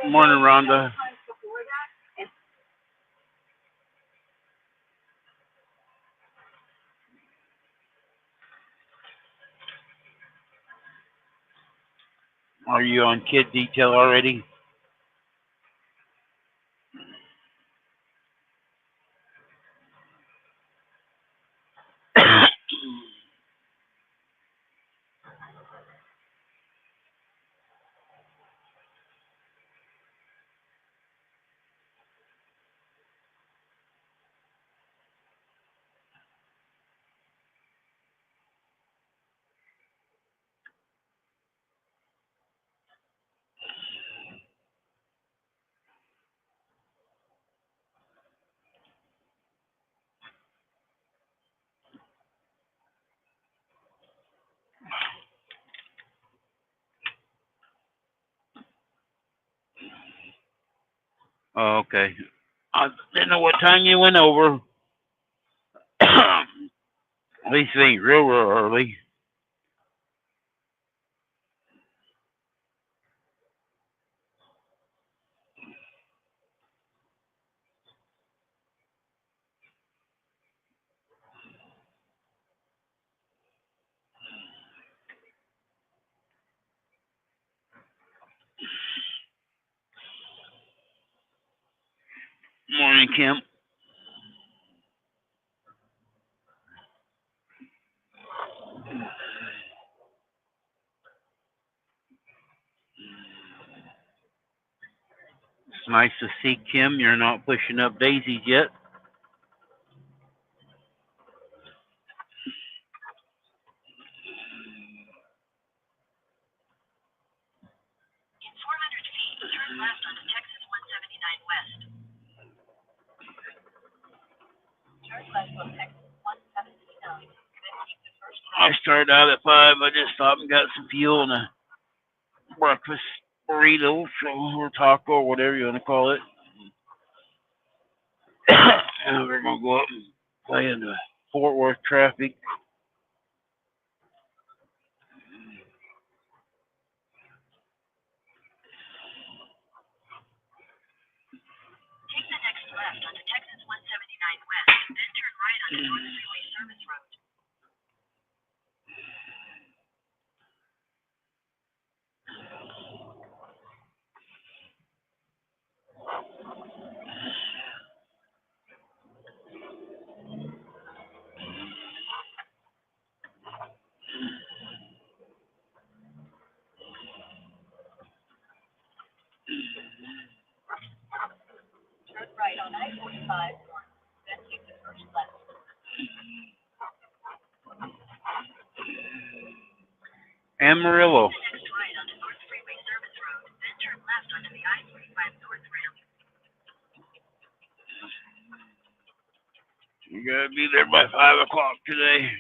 Morning, Rhonda. Are you on kid detail already? Oh, okay. I didn't know what time you went over. At least it ain't real early. Morning, Kim. It's nice to see Kim. You're not pushing up daisies yet. I started out at 5. I just stopped and got some fuel and a breakfast burrito, or taco, or whatever you want to call it. And we're gonna go up and play in the Fort Worth traffic. Amarillo. You gotta be there by 5 o'clock today.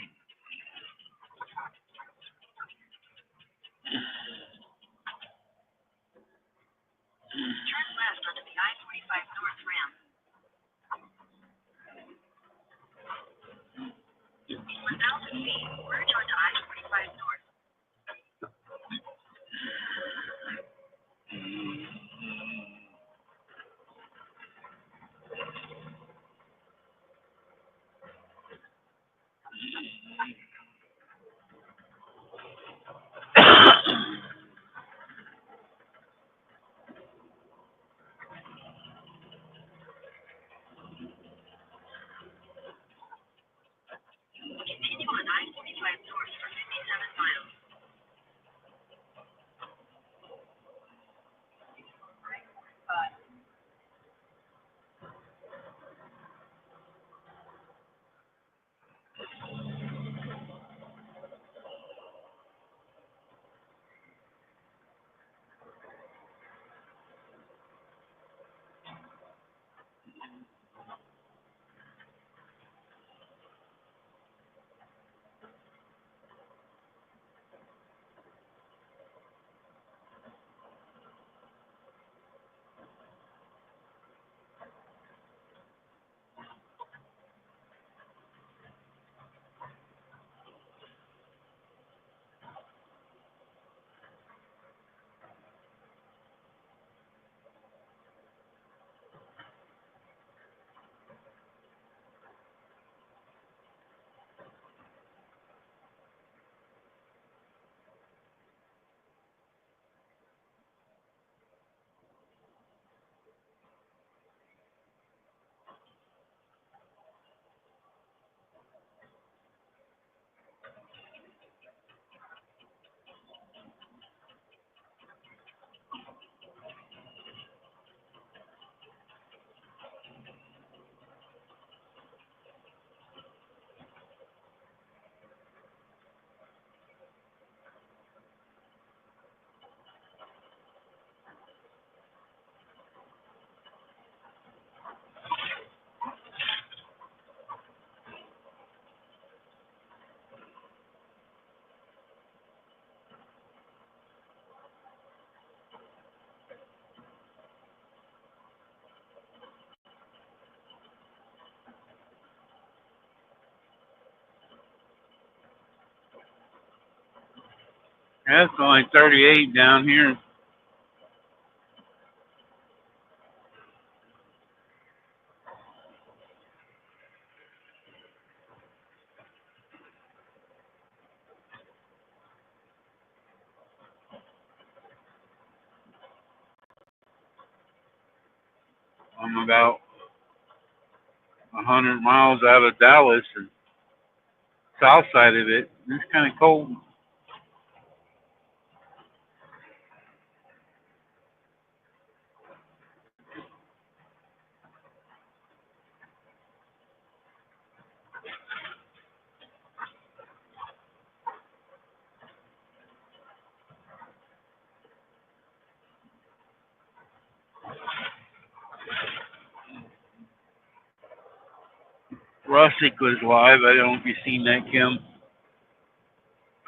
Yeah, it's only 38 down here. I'm about 100 miles out of Dallas and south side of it. It's kind of cold. Russick was live. I don't know if you've seen that, Kim.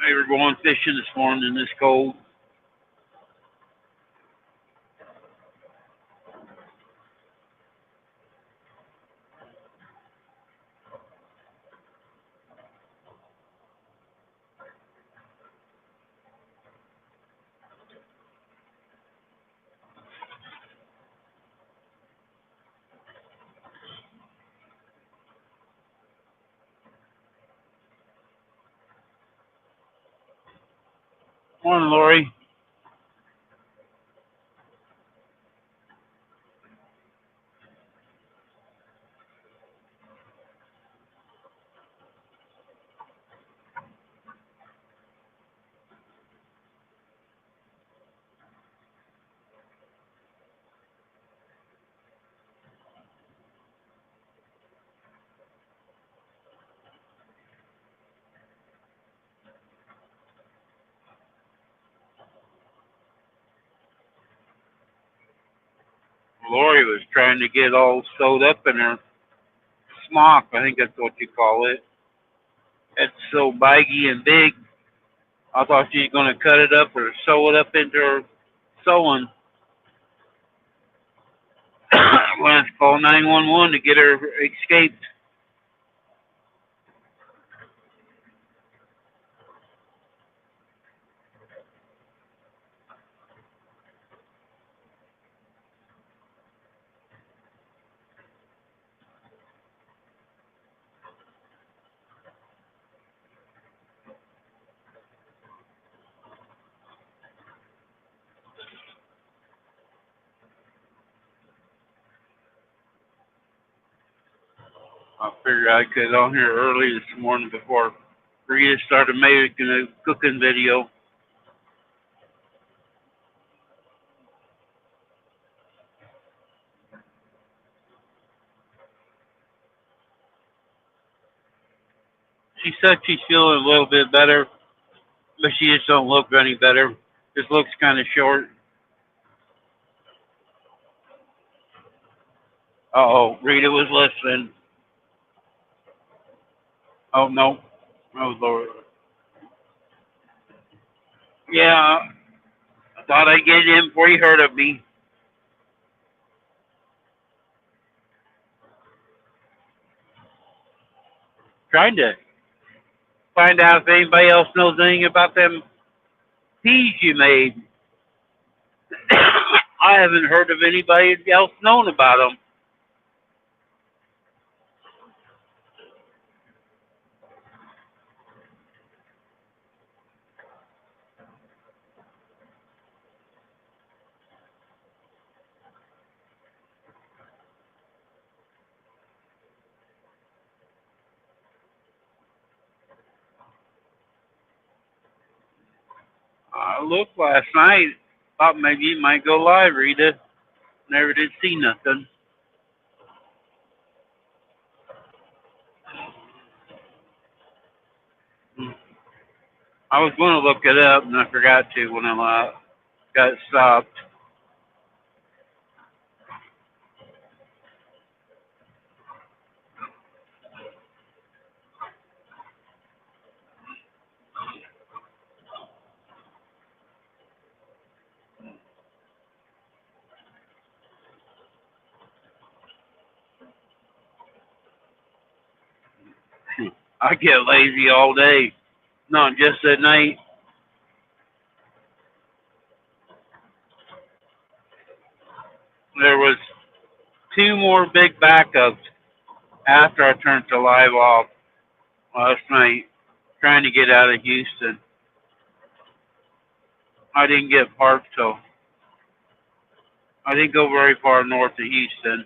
They were going fishing this morning in this cold. Morning, Lori. Lori was trying to get all sewed up in her smock. I think that's what you call it. It's so baggy and big. I thought she was going to cut it up or sew it up into her sewing. When I called 911 to get her escaped. I figured I'd get on here early this morning before Rita started making a cooking video. She said she's feeling a little bit better, but she just don't look any better. Just looks kind of short. Uh-oh, Rita was listening. Oh, no. Oh, Lord. Yeah, I thought I'd get in before you heard of me. Trying to find out if anybody else knows anything about them peas you made. I haven't heard of anybody else knowing about them. I looked last night. Thought maybe you might go live, Rita. Never did see nothing. I was going to look it up, and I forgot to when I got stopped. I get lazy all day, not just at night. two more big backups after I turned the live off last night, trying to get out of Houston. I didn't get parked till I didn't go very far north of Houston,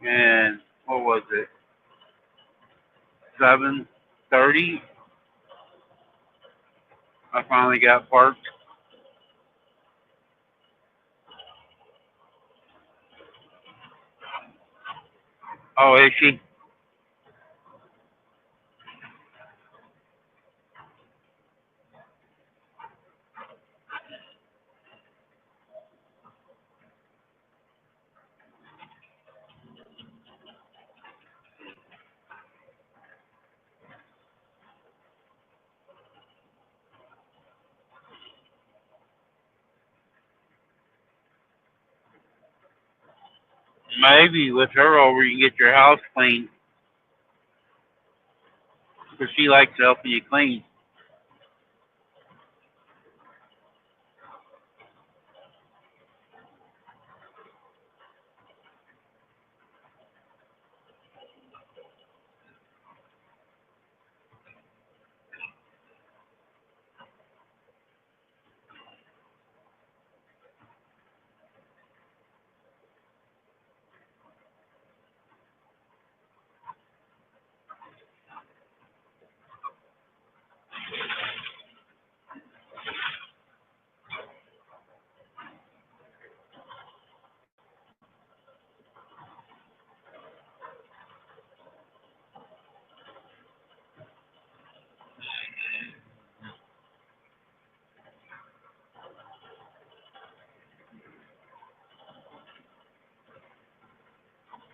and what was it? 7:30. I finally got parked. Oh, is she? Maybe with her over, you can get your house clean because she likes helping you clean.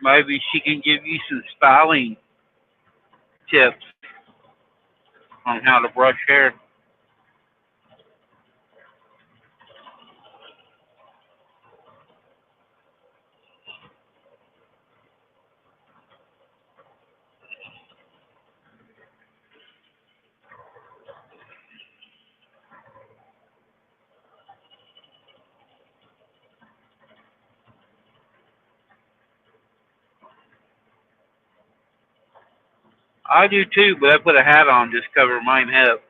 Maybe she can give you some styling tips on how to brush hair. I do too, but I put a hat on just cover mine up.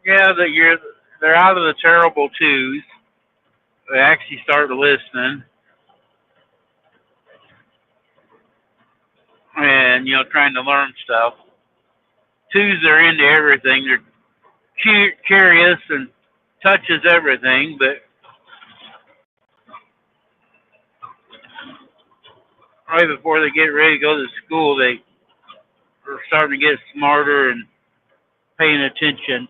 Yeah, they're out of the terrible twos. They actually start listening and trying to learn stuff. Twos are into everything. They're curious and touches everything, but right before they get ready to go to school, they are starting to get smarter and paying attention.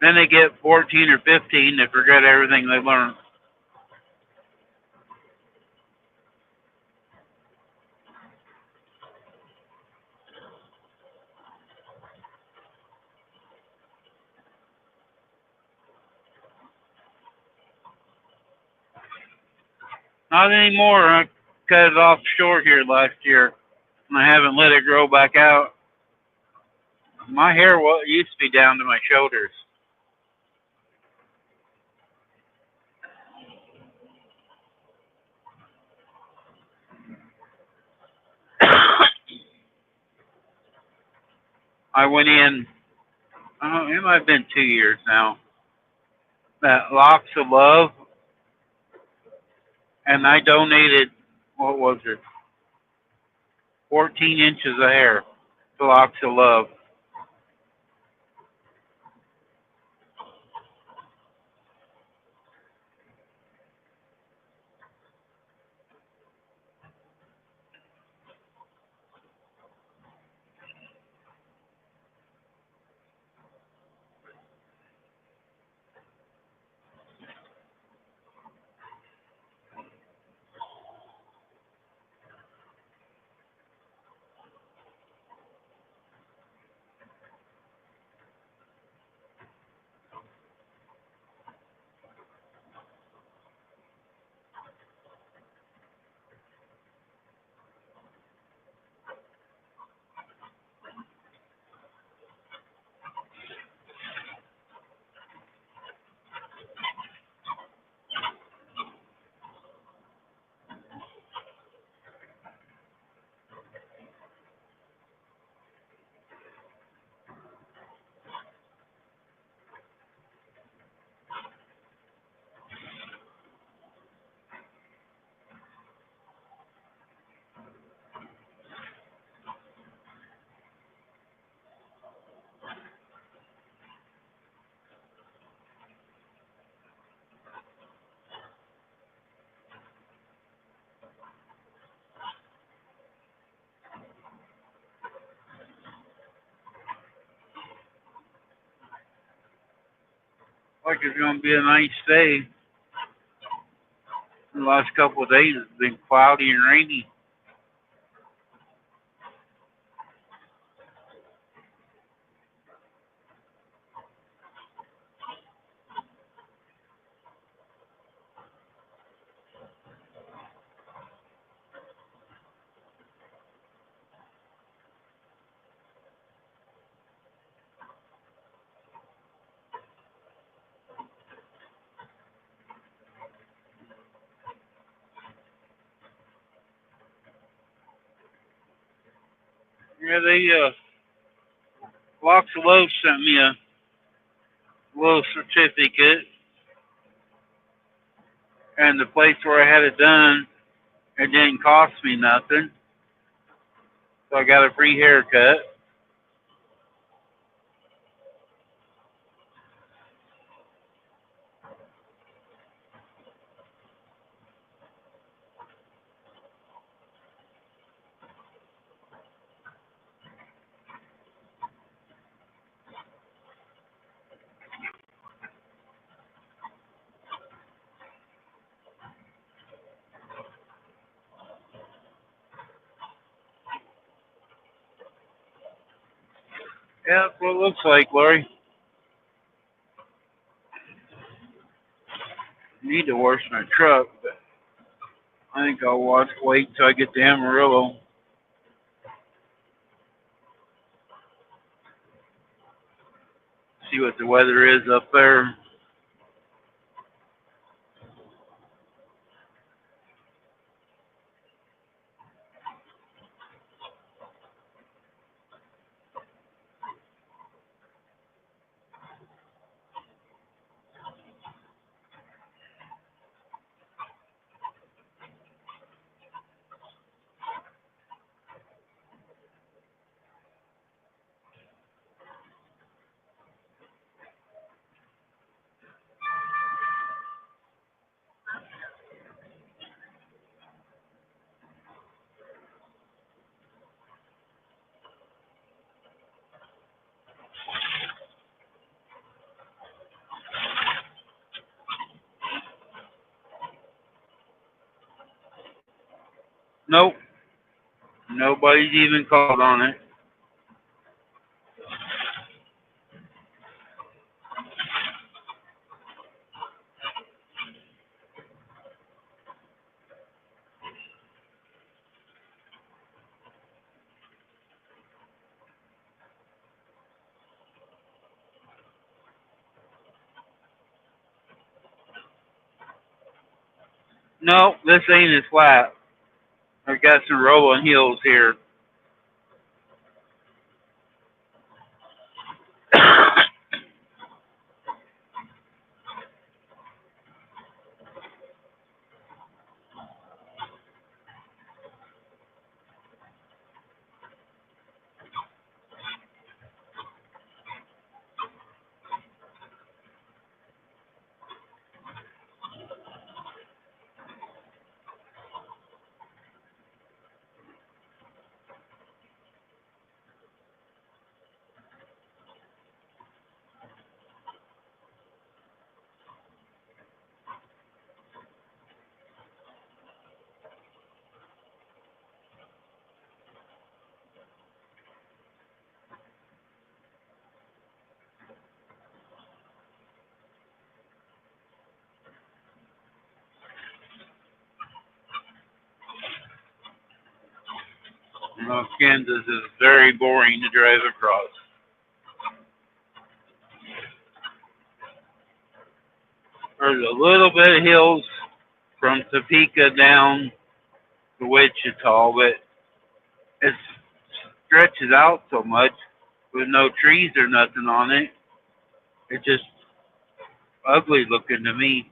Then they get 14 or 15, they forget everything they learned. Not anymore. I cut it off short here last year, and I haven't let it grow back out. My hair used to be down to my shoulders. I went in, it might have been 2 years now, that Locks of Love, and I donated, what was it, 14 inches of hair to Locks of Love. Like it's gonna be a nice day. The last couple of days it's been cloudy and rainy. Yeah, they Locks of Love sent me a little certificate, and the place where I had it done, it didn't cost me nothing, so I got a free haircut. Yeah, that's what it looks like, Lori. I need to wash my truck, but I think wait till I get to Amarillo. See what the weather is up there. Nope, nobody's even called on it. No, this ain't as flat. I got some rolling hills here. Kansas is very boring to drive across. There's a little bit of hills from Topeka down to Wichita, but it stretches out so much with no trees or nothing on it. It's just ugly looking to me.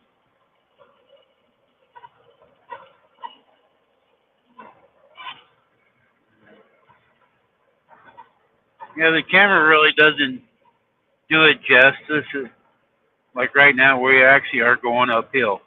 Yeah, the camera really doesn't do it justice. Like right now, we actually are going uphill.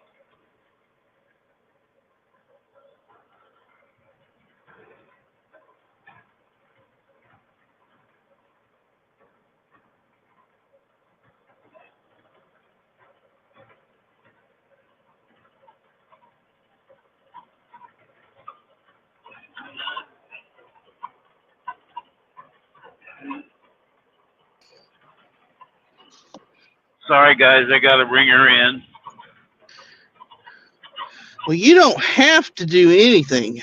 Sorry, guys, I got to bring her in. Well, you don't have to do anything.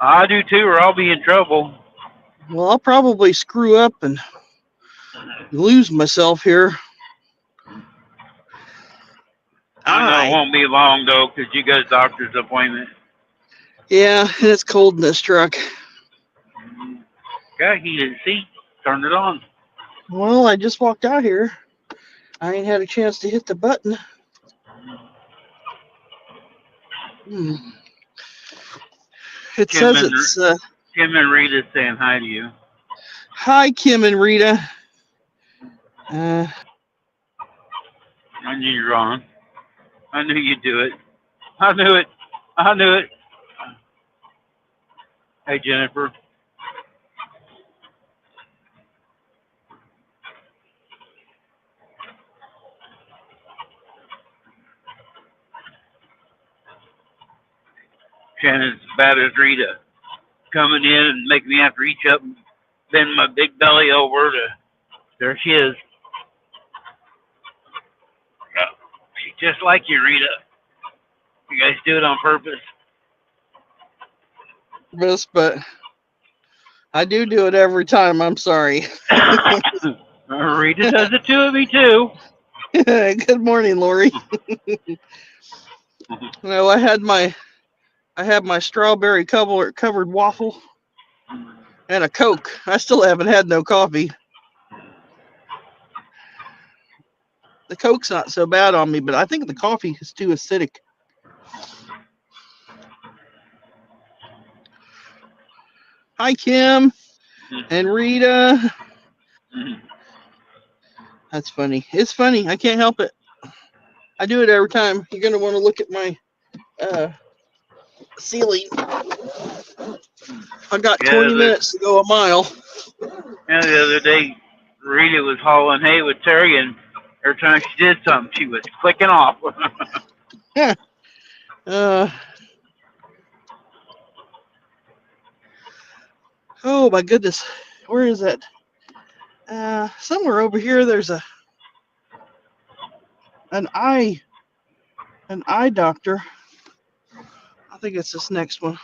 I do too, or I'll be in trouble. Well, I'll probably screw up and lose myself here. All I know it right. won't be long though, 'cause you got a doctor's appointment. Yeah, and it's cold in this truck. Got heated seat. Turn it on. Well, I just walked out here. I ain't had a chance to hit the button. Hmm. It Kim says and it's Kim and Rita saying hi to you. hi, Kim and Rita. Uh, I knew you were on. I knew you'd do it. I knew it. I knew it. Hey, Jennifer. Shannon's bad as Rita. Coming in and making me have to reach up and bend my big belly over to. There she is. She's just like you, Rita. You guys do it on purpose. but I do it every time. I'm sorry. Rita does it to me too. Good morning, Lori. No, I had my strawberry covered waffle and a Coke. I still haven't had no coffee. The Coke's not so bad on me, but I think the coffee is too acidic. Hi, Kim and Rita. That's funny. It's funny. I can't help it. I do it every time. You're gonna want to look at my uh, ceiling. I got Yeah, 20 minutes to go a mile. the other day, Rita was hauling hay with Terry, and every time she did something, she was clicking off. Yeah. Uh, oh my goodness. Where is that? Somewhere over here. There's an eye an eye doctor. I think it's this next one.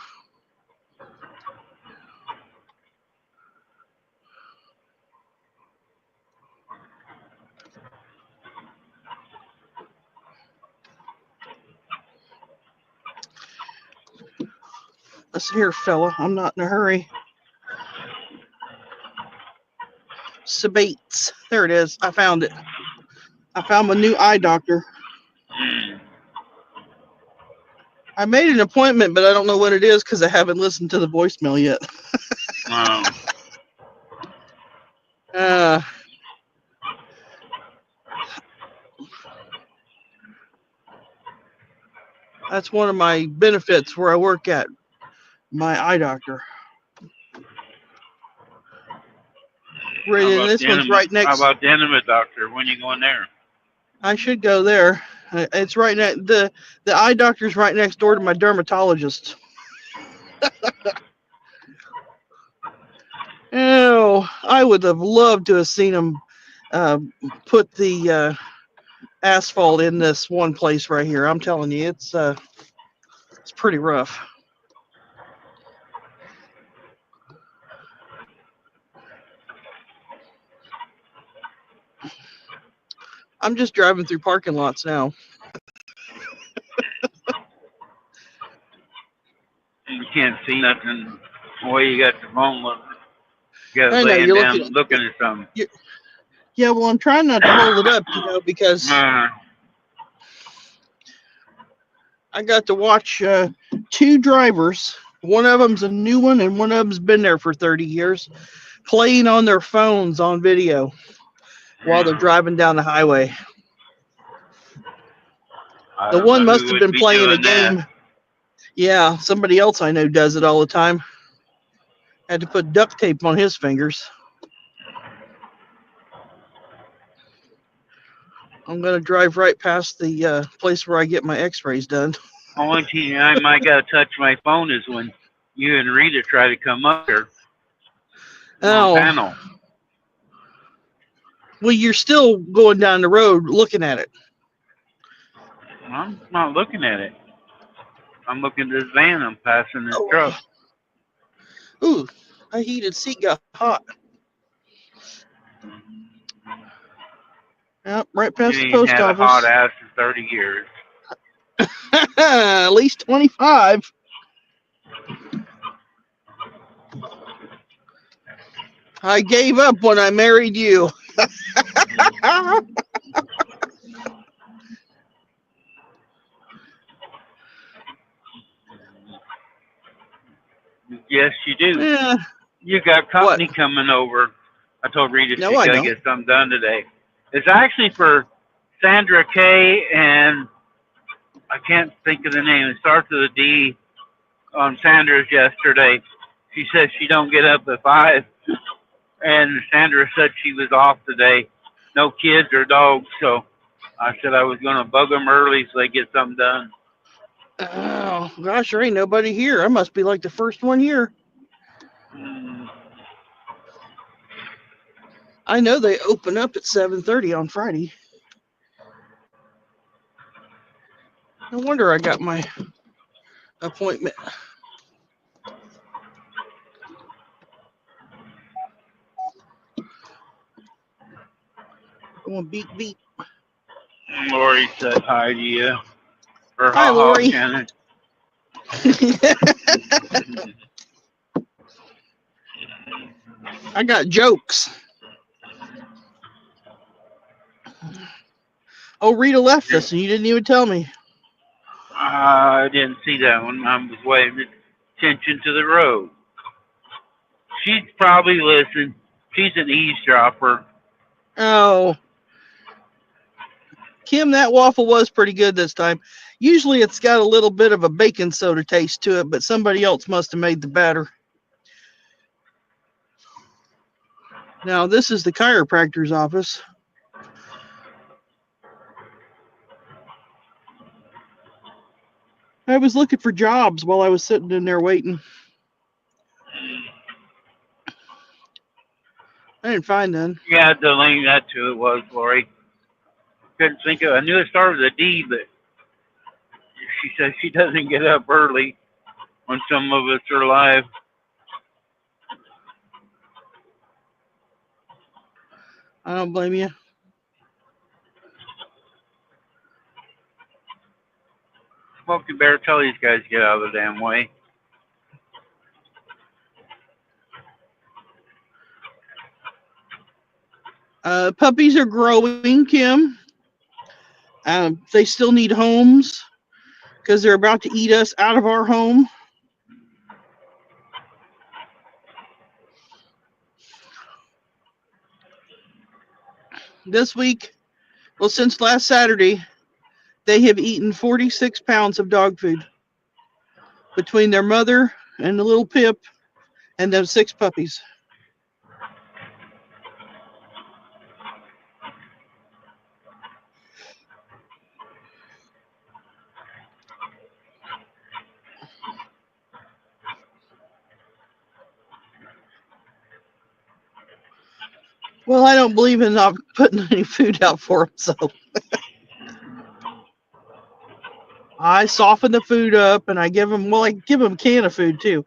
Listen here, fella. I'm not in a hurry. Sabates. There it is. I found it. I found my new eye doctor. I made an appointment, but I don't know what it is because I haven't listened to the voicemail yet. um, Uh, that's one of my benefits where I work at. My eye doctor. Right, how and about this the one's enema? right How next. about the enema doctor? When you going there? I should go there. It's right next. The eye doctor's right next door to my dermatologist. Oh, I would have loved to have seen him uh, put the asphalt in this one place right here. I'm telling you, it's pretty rough. I'm just driving through parking lots now. You can't see nothing. Boy, you got your phone looking. You got I it know laying you're looking down, at. looking at something. Yeah, well, I'm trying not to hold it up, because Uh, I got to watch two drivers. One of them's a new one, and one of them's been there for 30 years, playing on their phones on video while they're driving down the highway. I The don't one know must who have would been be playing a doing that. game. Yeah, somebody else I know does it all the time. Had to put duct tape on his fingers. I'm going to drive right past the place where I get my x-rays done. Only thing I might got to touch my phone is when you and Rita try to come up here on Oh, panel. Well, you're still going down the road looking at it. I'm not looking at it. I'm looking at this van. I'm passing this truck. Oh, ooh, my heated seat got hot. Yep, right You past the ain't post had a hot office. ass in 30 years. At least 25. I gave up when I married you. Yes, you do. Yeah, You got what? company coming over. I told Rita No, she's I got to don't. get something done today. It's actually for Sandra Kay and I can't think of the name. It starts with a D on Sandra's yesterday. She said she don't get up at 5, and Sandra said she was off today. No kids or dogs, so I said I was going to bug them early so they get something done. Oh, gosh, there ain't nobody here. I must be like the first one here. Mm, I know they open up at 7:30 on Friday. No wonder I got my appointment. Going beep beep. Lori said hi to you. Or Hi, ha ha, Lori. Shannon. I got jokes. Oh, Rita left us and you didn't even tell me. I didn't see that one. I was waving attention to the road. She'd probably listen. She's an eavesdropper. Oh, Kim, that waffle was pretty good this time. Usually it's got a little bit of a baking soda taste to it, but somebody else must have made the batter. Now, this is the chiropractor's office. I was looking for jobs while I was sitting in there waiting. I didn't find none. Yeah, the link that to it was Lori. Couldn't think of. I knew it started with a D, but she says she doesn't get up early when some of us are live. I don't blame you. Smokey Bear, tell these guys to get out of the damn way. Puppies are growing, Kim. They still need homes because they're about to eat us out of our home. This week, well, since last Saturday, they have eaten 46 pounds of dog food between their mother and the little Pip and those 6 puppies. Well, I don't believe in not putting any food out for them, so I soften the food up and I give them, well, I give them a can of food too.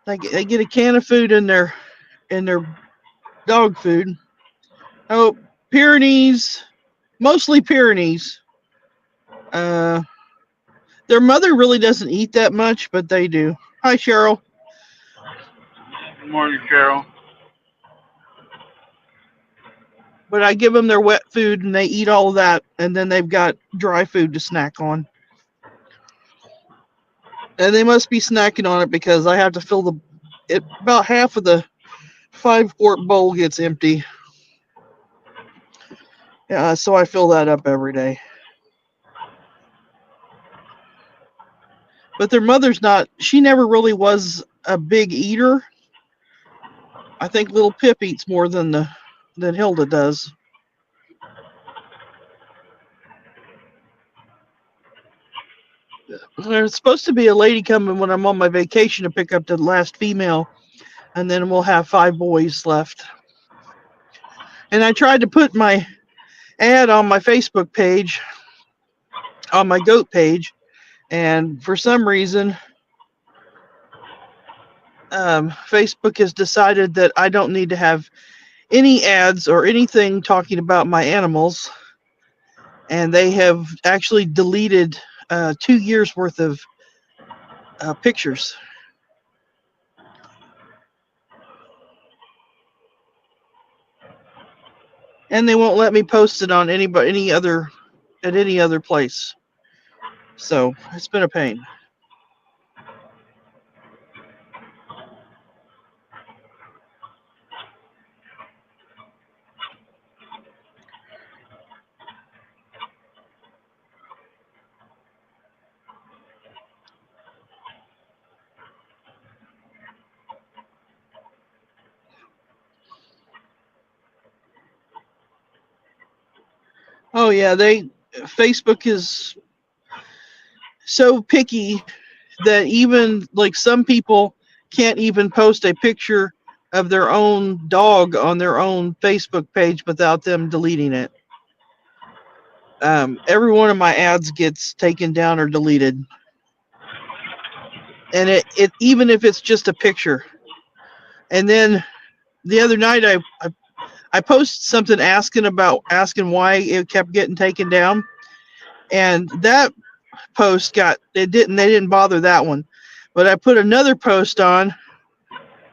They get a can of food in their dog food. Oh, Pyrenees, mostly Pyrenees. Uh, their mother really doesn't eat that much, but they do. Hi, Cheryl. Good morning, Cheryl. But I give them their wet food and they eat all of that, and then they've got dry food to snack on. And they must be snacking on it because I have to fill about half of the 5-quart bowl gets empty. Yeah, so I fill that up every day. But their mother's not, she never really was a big eater. I think little Pip eats more than Hilda does. There's supposed to be a lady coming when I'm on my vacation to pick up the last female, and then we'll have 5 boys left. And I tried to put my ad on my Facebook page, on my goat page, and for some reason, Facebook has decided that I don't need to have any ads or anything talking about my animals, and they have actually deleted 2 years worth of pictures. And they won't let me post it on any other place. So it's been a pain. Oh yeah, Facebook is so picky that even like some people can't even post a picture of their own dog on their own Facebook page without them deleting it. Every one of my ads gets taken down or deleted, and it even if it's just a picture. And then the other night I posted something asking why it kept getting taken down, and that post they didn't bother that one, but I put another post on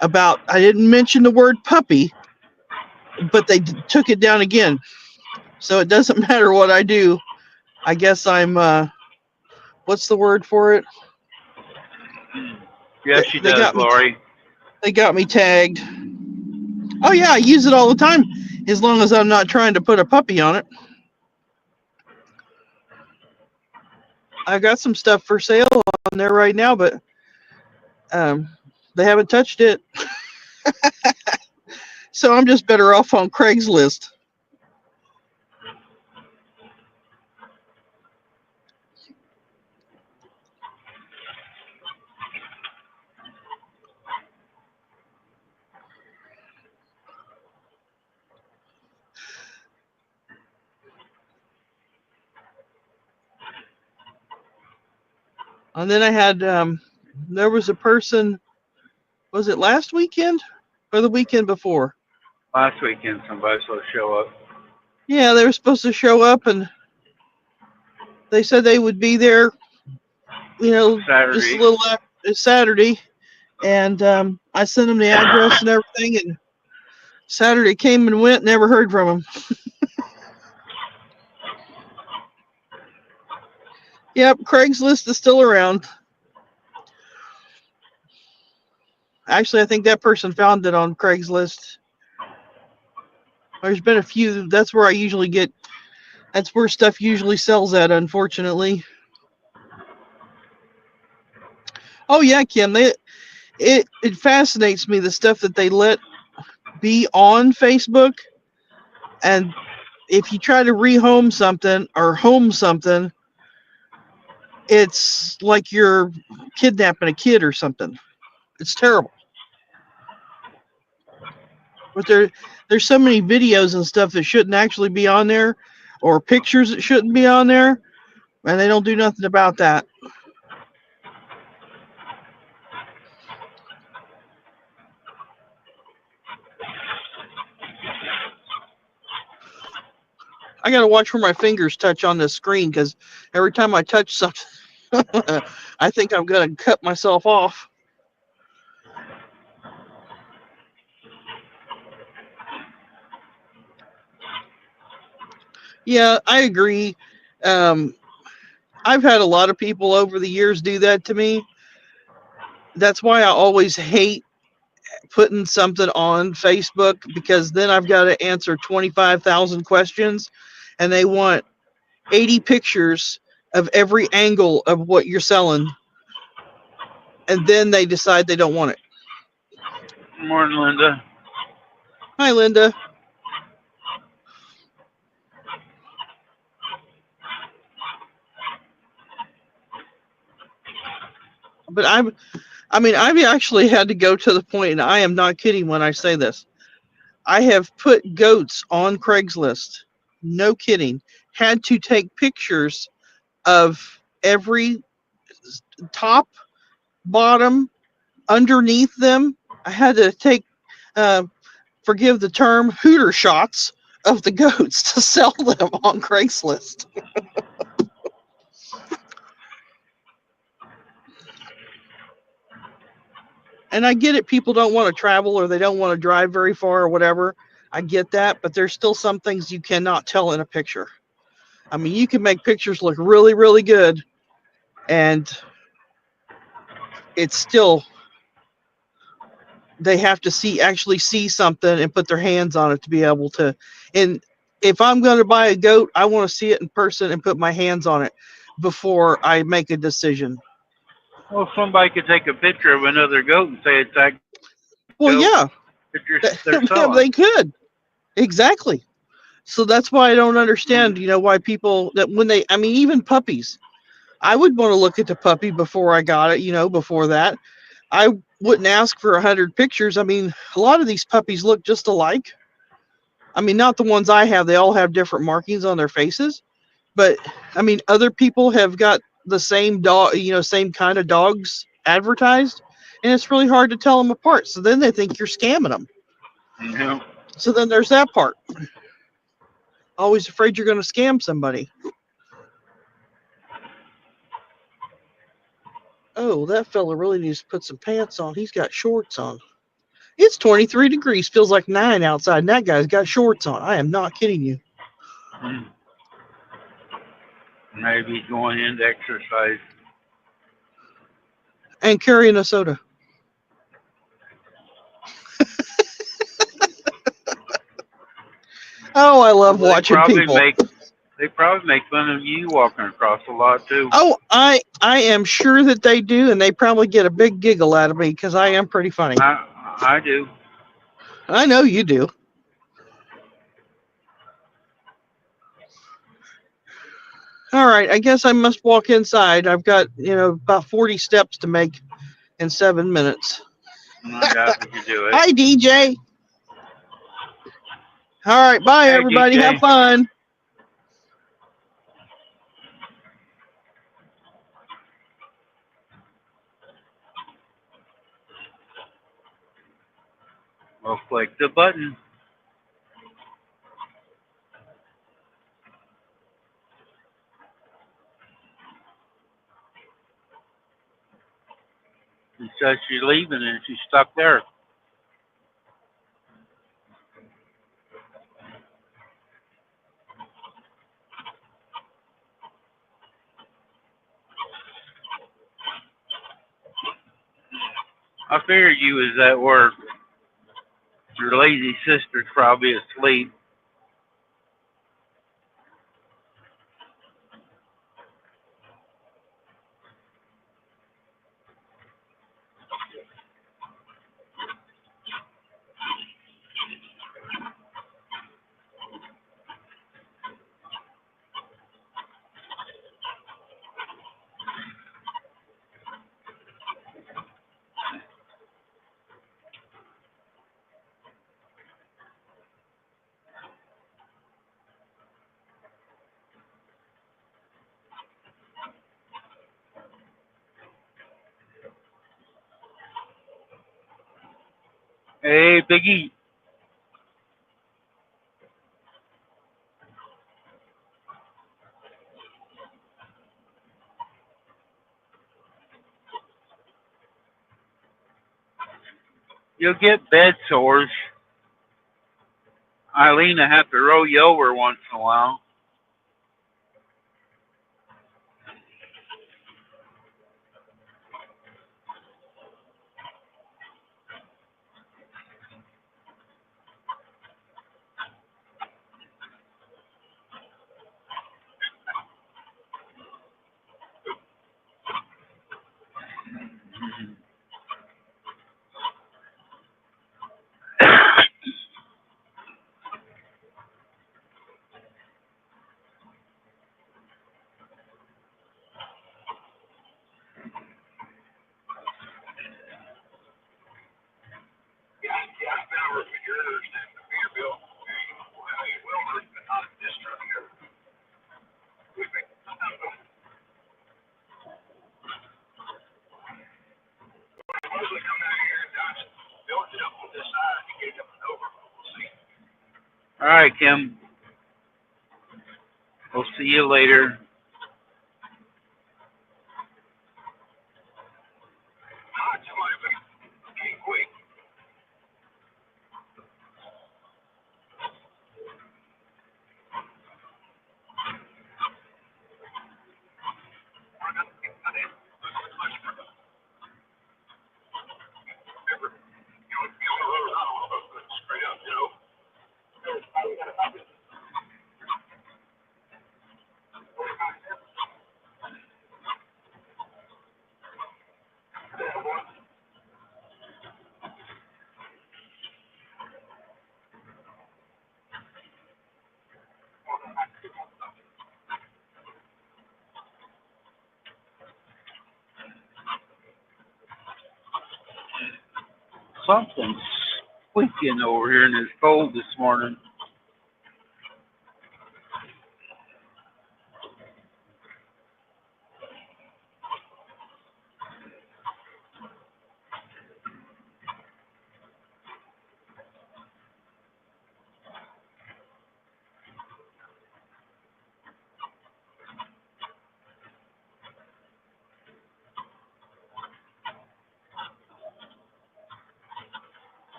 about I didn't mention the word puppy, but they took it down again. So it doesn't matter what I do. I guess I'm what's the word for it? Yes, she They does, got me. Lori. They got me tagged. Oh yeah, I use it all the time, as long as I'm not trying to put a puppy on it. I got some stuff for sale on there right now, but um, they haven't touched it. So I'm just better off on Craigslist. And then I had there was a person. Was it last weekend or the weekend before? Last weekend, somebody supposed to show up. Yeah, they were supposed to show up, and they said they would be there. Just a Saturday. little after Saturday, and I sent them the address and everything. And Saturday came and went. Never heard from them. Yep, Craigslist is still around. Actually, I think that person found it on Craigslist. There's been a few. That's where I usually get. That's where stuff usually sells at. Unfortunately. Oh yeah, Kim. It fascinates me the stuff that they let be on Facebook, and if you try to rehome something or home something, it's like you're kidnapping a kid or something. It's terrible. But there's so many videos and stuff that shouldn't actually be on there, or pictures that shouldn't be on there, and they don't do nothing about that. I gotta watch where my fingers touch on this screen, because every time I touch something, I think I'm gonna cut myself off. Yeah, I agree. Um, I've had a lot of people over the years do that to me. That's why I always hate putting something on Facebook, because then I've got to answer 25,000 questions, and they want 80 pictures of every angle of what you're selling, and then they decide they don't want it. Morning, Linda. Hi, Linda. But I mean, I've actually had to go to the point, and I am not kidding when I say this. I have put goats on Craigslist. No kidding. Had to take pictures of every top, bottom, underneath them. I had to take, uh, forgive the term, hooter shots of the goats to sell them on Craigslist. And I get it. People don't want to travel or they don't want to drive very far or whatever. I get that. But there's still some things you cannot tell in a picture. I mean, you can make pictures look really, really good, and it's still they have to actually see something and put their hands on it to be able to. And if I'm going to buy a goat, I want to see it in person and put my hands on it before I make a decision. Well, somebody could take a picture of another goat and say it's that goat Well, that yeah, they're selling. they could exactly. So that's why I don't understand, why people that when they, I mean, even puppies, I would want to look at the puppy before I got it, before that. I wouldn't ask for 100 pictures. I mean, a lot of these puppies look just alike. I mean, not the ones I have, they all have different markings on their faces. But I mean, other people have got the same dog, same kind of dogs advertised, and it's really hard to tell them apart. So then they think you're scamming them. You know, So then there's that part. Always afraid you're going to scam somebody. Oh, that fella really needs to put some pants on. He's got shorts on. It's 23 degrees, feels like 9 outside, and that guy's got shorts on. I am not kidding you. maybe he's going into exercise. And carrying a soda. Oh, I love Well, watching people. they probably make fun of you walking across a lot too. Oh, I am sure that they do, and they probably get a big giggle out of me because I am pretty funny. I do. I know you do. All right, I guess I must walk inside. I've got, about 40 steps to make in 7 minutes. I doubt if you do it. Hi, DJ. All right, bye, Hey, everybody. Have DJ. fun. Well, click the button. She says she's leaving and she's stuck there. I figured you was at work. Your lazy sister's probably asleep. Hey, Biggie. You'll get bed sores. Eileen will have to roll you over once in a while. All right, Kim. We'll see you later. Something's squeaking over here and it's cold this morning.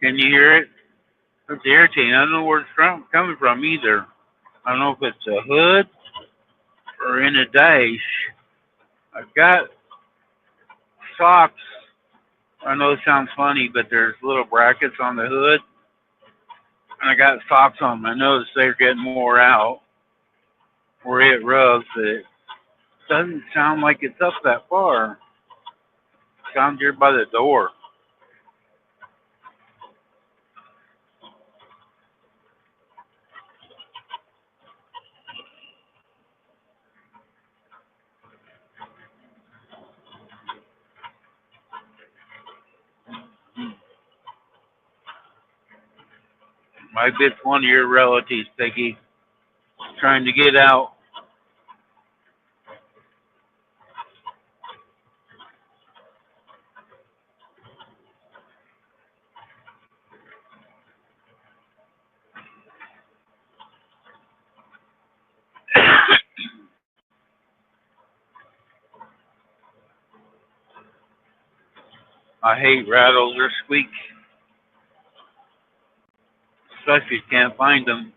Can you hear it? It's irritating. I don't know where it's coming from either. I don't know if it's a hood or in a dash. I've got socks. I know it sounds funny, but there's little brackets on the hood, and I got socks on them. I notice they're getting more out where it rubs, but it doesn't sound like it's up that far. It sounds here by the door. Might be it's one of your relatives, Peggy, trying to get out. I hate rattles or squeaks, especially if you can't find them.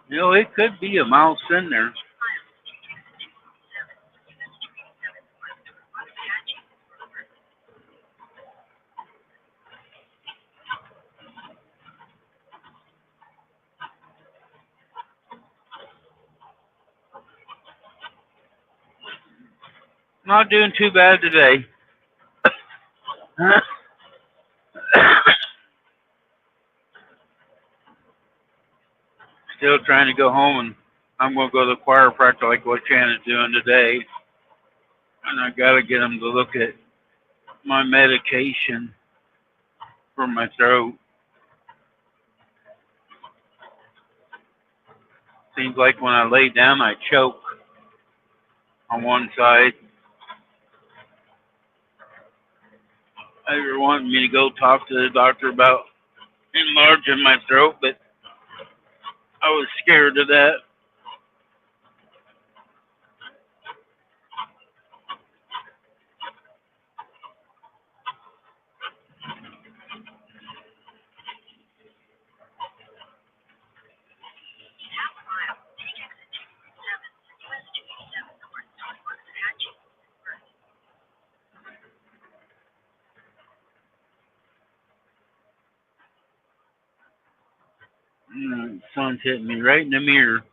You know, it could be a mouse in there. Not doing too bad today. Still trying to go home, and I'm going to go to the chiropractor like what Shannon's doing today. And I got to get him to look at my medication for my throat. Seems like when I lay down, I choke on one side. They were wanting me to go talk to the doctor about enlarging my throat, but I was scared of that. The sun's hitting me right in the mirror.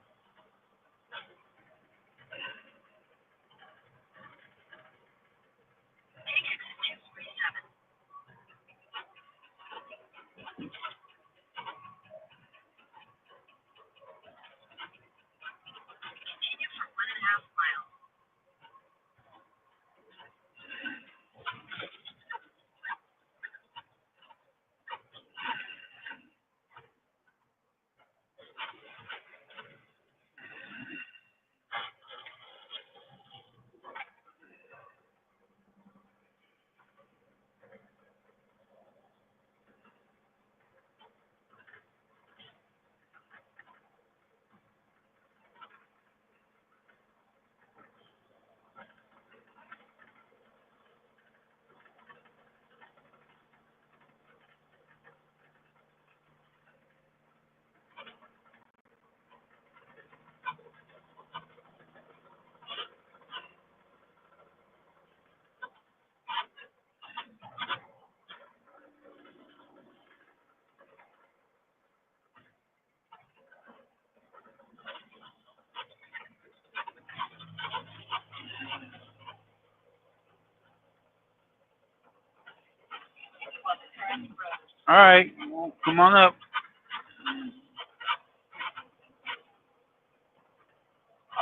All right, well, come on up.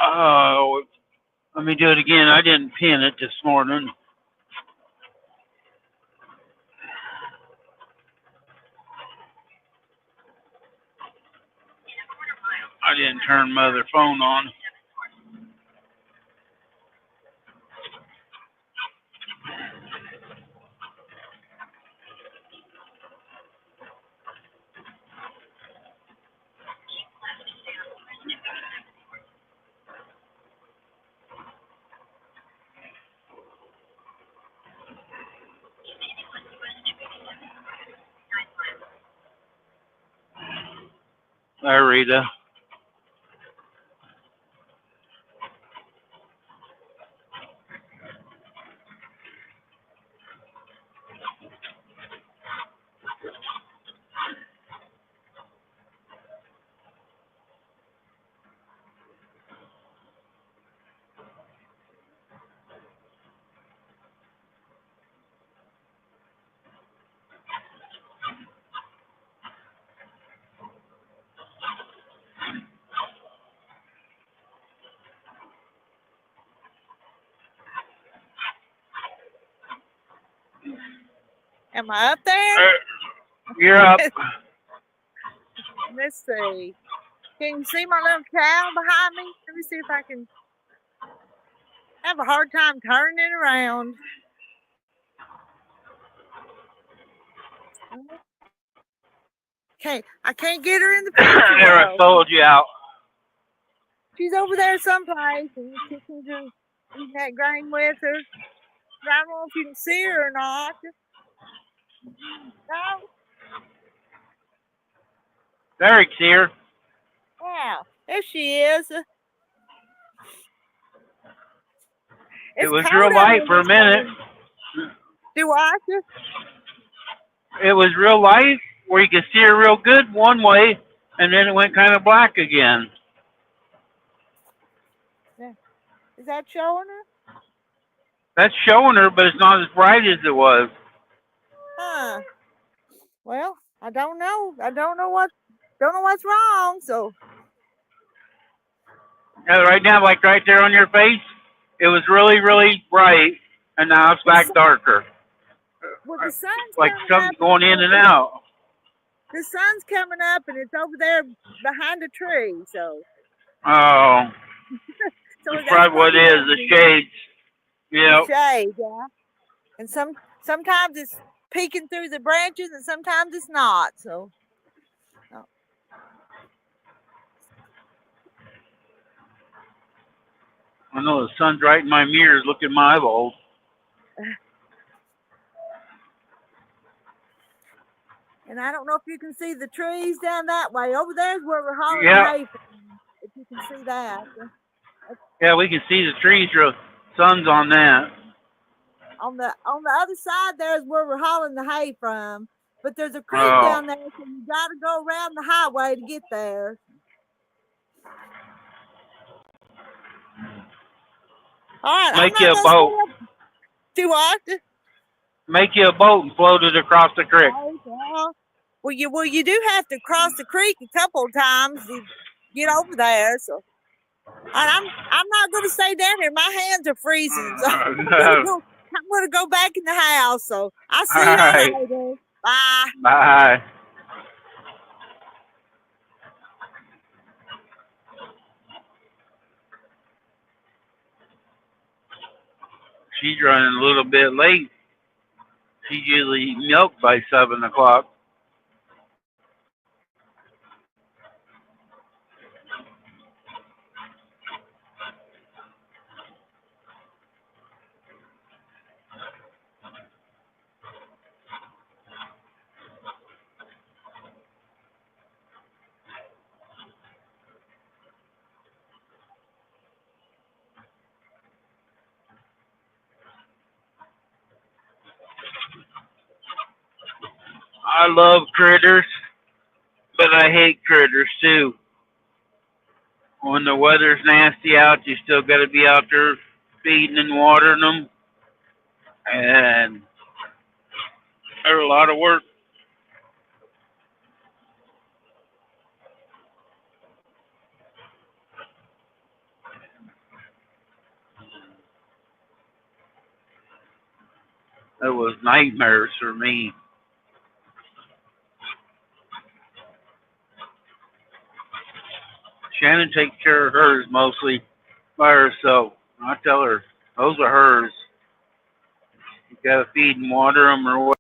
Oh, let me do it again. I didn't pin it this morning. I didn't turn my other phone on. Hi, Rita. Am I up there? You're up. Let's see. Can you see my little cow behind me? Let me see if I can. I have a hard time turning it around. Okay, I can't get her in the picture. There, I sold you out. She's over there someplace, and the chickens are eating that grain with her. But I don't know if you can see her or not. No? Eric's here. Yeah. There she is. It It's was cold real out light here for a this minute. morning. Do what? It was real light where you could see her real good one way, and then it went kind of black again. Is that showing her? That's showing her, but it's not as bright as it was. Huh. Well, I don't know. I don't know what's wrong. So Right now, like right there on your face, it was really, really bright, and now it's the back darker. the sun's Like coming up. something's going in and out. The sun's coming up, and it's over there behind a tree. So Oh, that's that's probably what it is, the shades. The Yep. shade, yeah. And sometimes it's peeking through the branches, and sometimes it's not. So. Oh. I know the sun's right in my mirrors. Look at my eyeballs. And I don't know if you can see the trees down that way. Over there's where we're hauling Yeah. the hay from, if you can see that. Yeah, we can see the trees. The sun's on that. On the other side there's where we're hauling the hay from. But there's a creek Oh. down there, so you gotta go around the highway to get there. All right, Make you a boat. Do what? Make you a boat and float it across the creek. Oh, well, you do have to cross the creek a couple of times to get over there. So I'm not going to stay down here. My hands are freezing, so I'm going to go back in the house. So I'll see y'all later. Bye. Bye. She's running a little bit late. She's usually milked by 7 o'clock. I love critters, but I hate critters too. When the weather's nasty out, you still got to be out there feeding and watering them, and they're a lot of work. It was nightmares for me. Shannon takes care of hers mostly by herself. I tell her, those are hers. You gotta feed and water them or what.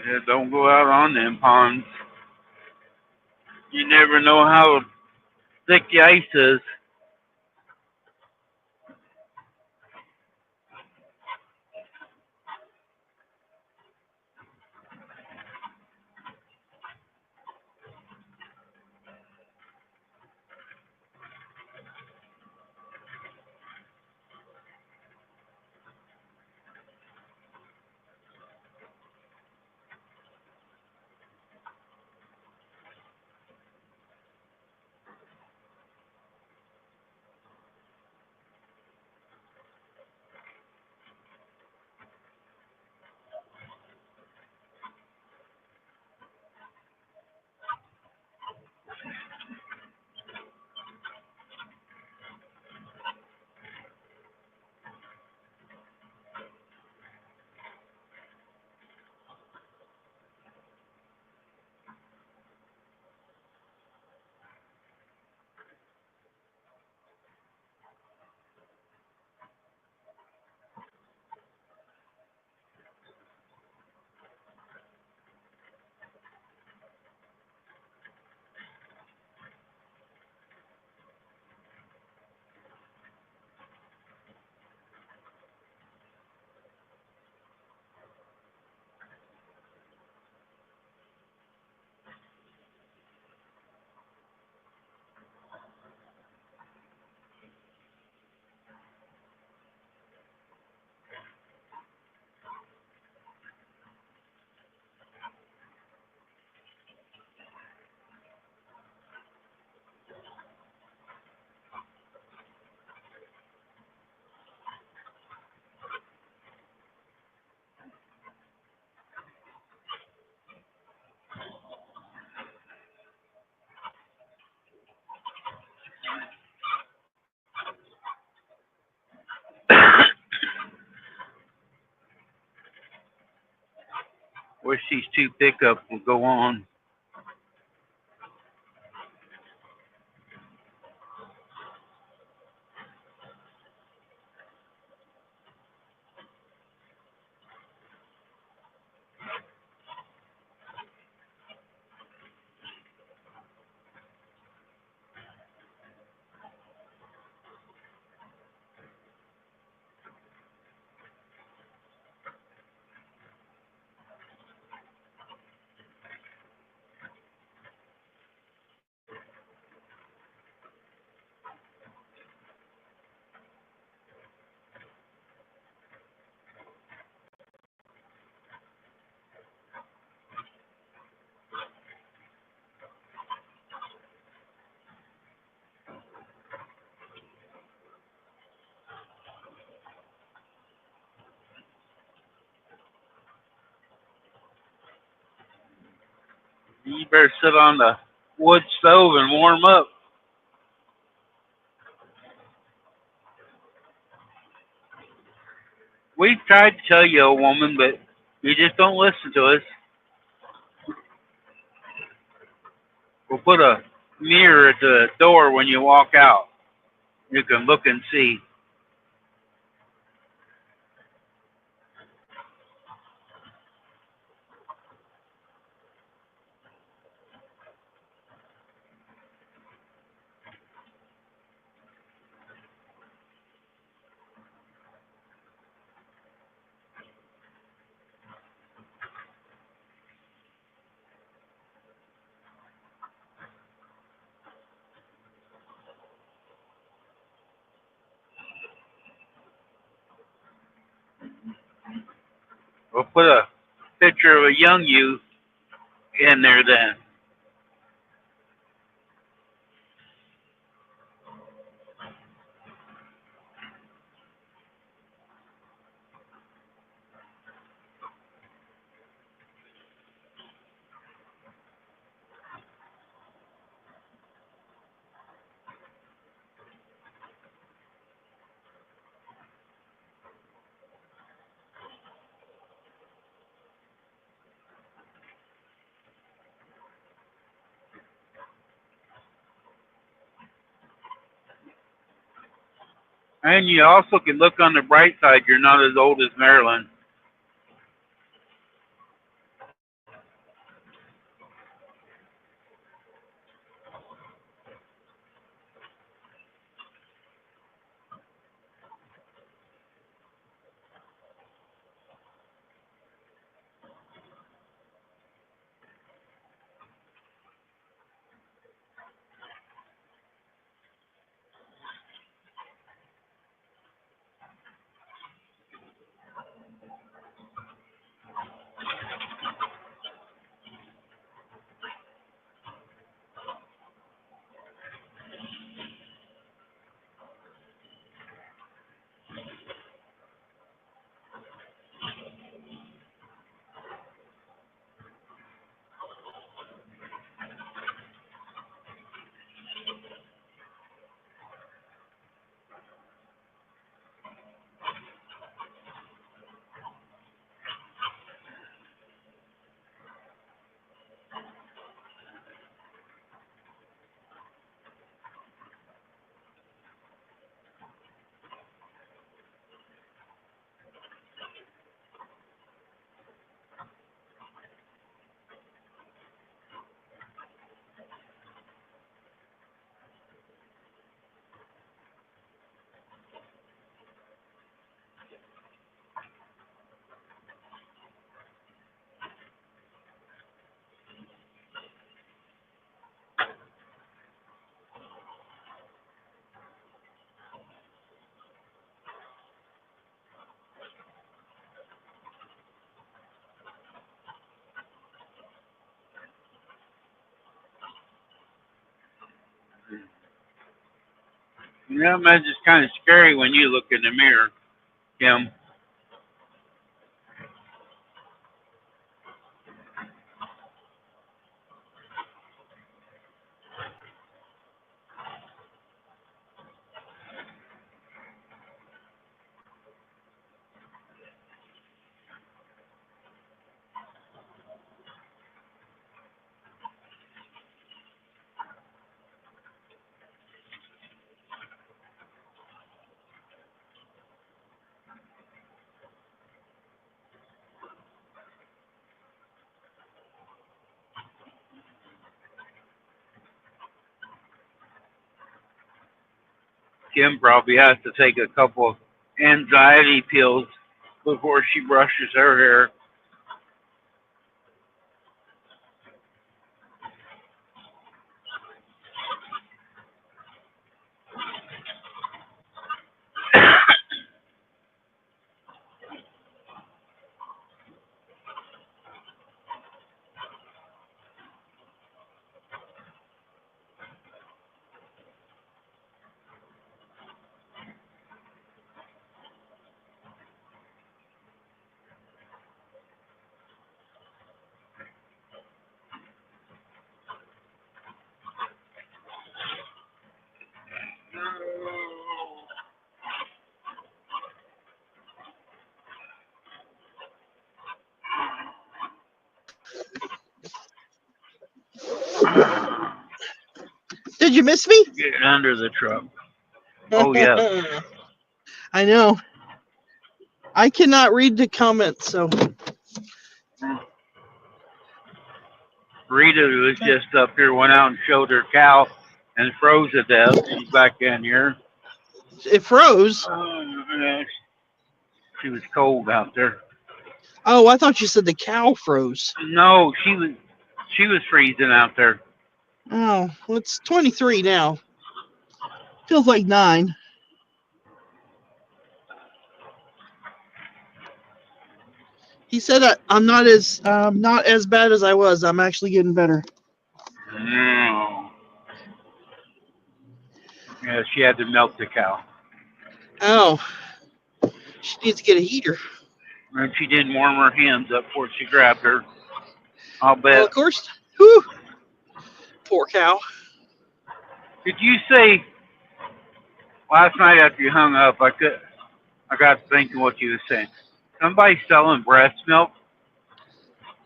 Yeah, don't go out on them ponds. You never know how thick the ice is. Wish these two pickups would go on. You better sit on the wood stove and warm up. We tried to tell you, old woman, but you just don't listen to us. We'll put a mirror at the door when you walk out. You can look and see. We'll put a picture of a young you in there then. And you also can look on the bright side. You're not as old as Marilyn. Yeah, man, it's kind of scary when you look in the mirror, Kim. Kim probably has to take a couple of anxiety pills before she brushes her hair. Did you miss me? Get under the truck. Oh, yes. I know. I cannot read the comments, so Rita was just up here, went out and showed her cow and froze to death. She's back in here. it froze. Yeah, she was cold out there. Oh, I thought you said the cow froze. No, she was freezing out there. Oh, well, it's 23 now. Feels like 9. He said I'm not as bad as I was. I'm actually getting better. No. Yeah, she had to milk the cow. Oh, she needs to get a heater. And she didn't warm her hands up before she grabbed her. I'll bet. Well, of course. Whew. Poor cow. Did you say last night after you hung up? I got to thinking what you were saying. Somebody selling breast milk.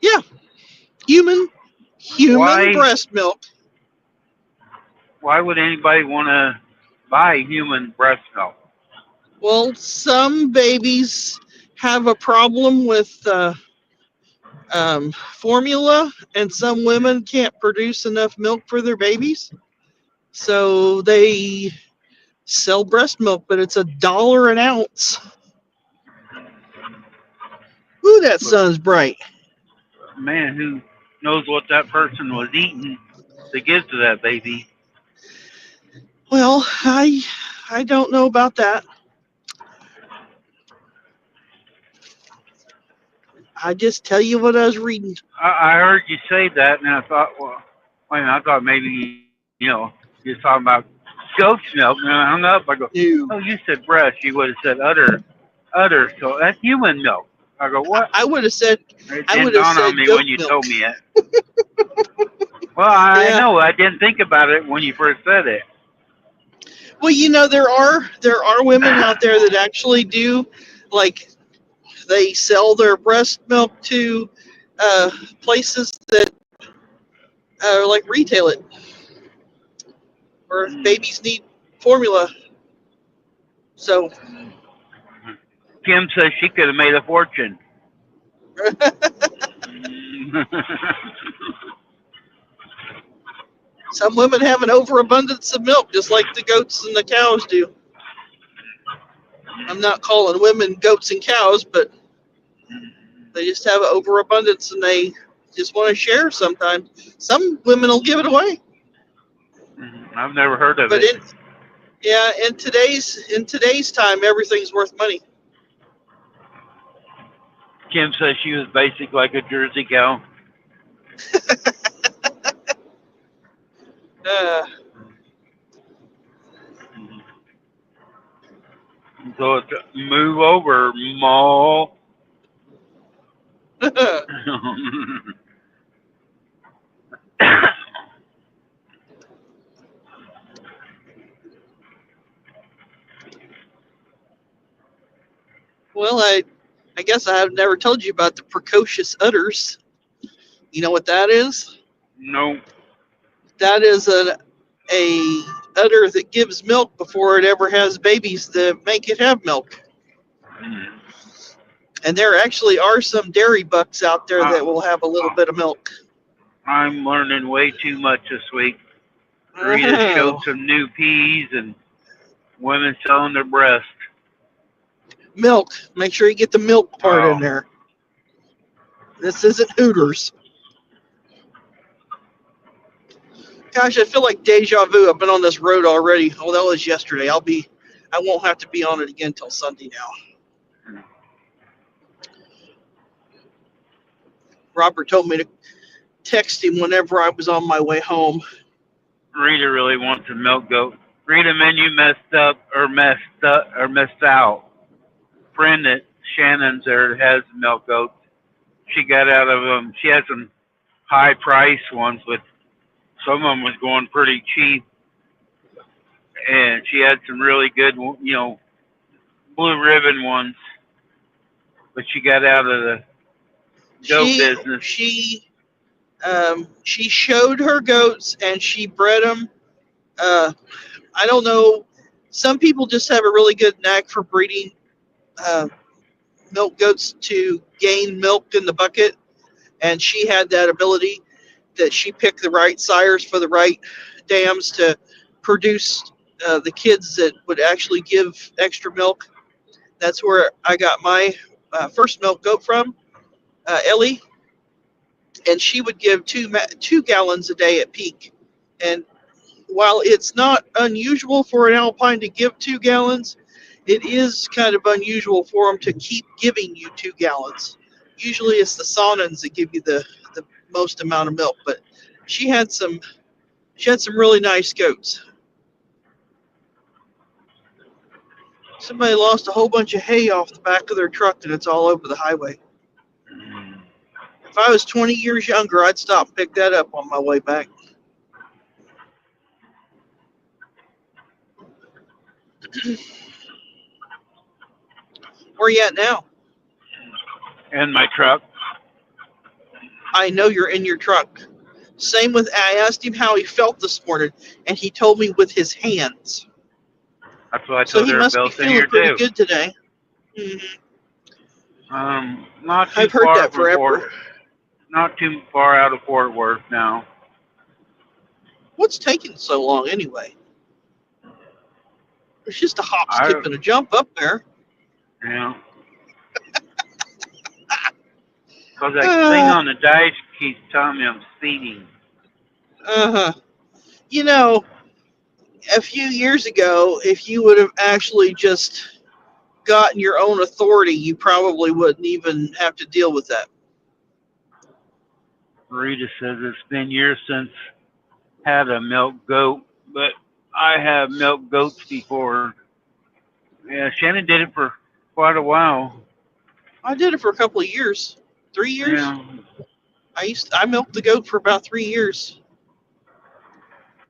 Yeah, human Why? breast milk. Why would anybody want to buy human breast milk? Well, some babies have a problem with formula, and some women can't produce enough milk for their babies, so they sell breast milk, but it's $1 an ounce. Ooh, that sun's bright. Man, who knows what that person was eating to give to that baby? Well, I don't know about that. I just tell you what I was reading. I heard you say that, and I thought, well, wait a minute, I thought maybe, you're talking about goat's milk. And I hung up. I go, You. oh, you said breast. You would have said udder. So that's human milk. I go, what? I would have said. It I didn't would have dawn on said me goat when you milk. told me it. Well, I Yeah. know. I didn't think about it when you first said it. Well, there are women out there that actually do, like, they sell their breast milk to places that like retail it, or babies need formula. So Kim says she could have made a fortune. some women have an overabundance of milk, just like the goats and the cows do. I'm not calling women goats and cows, but they just have an overabundance and they just want to share sometimes. Some women will give it away. I've never heard of But it. in today's time, everything's worth money. Kim says she was basic like a Jersey cow. Uh, So it's move over, Mall. Well, I guess I have never told you about the precocious udders. You know what that is? No. That is a udder that gives milk before it ever has babies that make it have milk. And there actually are some dairy bucks out there that will have a little bit of milk. I'm learning way too much this week. Rita showed Oh, some new peas and women selling their breast. milk. Make sure you get the milk part Oh, in there. This isn't Hooters. Gosh, I feel like deja vu. I've been on this road already. Oh, that was yesterday. I won't have to be on it again till Sunday now. Robert told me to text him whenever I was on my way home. Rita really wants a milk goat. Rita, man, you messed out. Friend that Shannon's there that has milk goats. She got out of them. She had some high price ones, but some of them was going pretty cheap. And she had some really good, blue ribbon ones. But she got out of the goat She business. she showed her goats and she bred them. I don't know. Some people just have a really good knack for breeding uh, milk goats to gain milk in the bucket, and she had that ability that she picked the right sires for the right dams to produce the kids that would actually give extra milk. That's where I got my first milk goat from, Ellie, and she would give 2 gallons a day at peak. And while it's not unusual for an alpine to give 2 gallons, it is kind of unusual for them to keep giving you 2 gallons. Usually it's the Saanens that give you the most amount of milk, but she had some really nice goats. Somebody lost a whole bunch of hay off the back of their truck and it's all over the highway. If I was 20 years younger, I'd stop and pick that up on my way back. Where you at now? In my truck. I know you're in your truck. Same with, I asked him how he felt this morning, and he told me with his hands. That's what I So told he must be everybody else in feeling here pretty too. good today. Not too I've heard far that from forever. not too far out of Fort Worth now. What's taking so long anyway? It's just a hop, I, skip, and a jump up there. yeah. Because that thing Uh on the dice keeps telling me I'm speeding. huh. You know, a few years ago, if you would have actually just gotten your own authority, you probably wouldn't even have to deal with that. Rita says it's been years since had a milk goat, but I have milk goats before. Yeah, Shannon did it for quite a while. I did it for a couple of years, 3 years. Yeah. I milked the goat for about 3 years.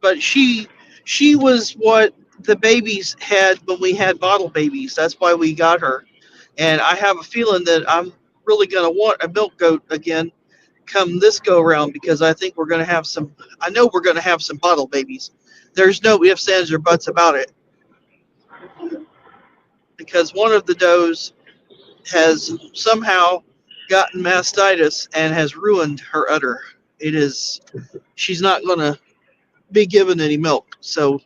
But she was what the babies had when we had bottle babies. That's why we got her. And I have a feeling that I'm really going to want a milk goat again come this go around because I think we're going to have some. I know we're going to have some bottle babies. There's no ifs, ands, or buts about it. Because one of the does has somehow gotten mastitis and has ruined her udder. It is. She's not going to be given any milk. So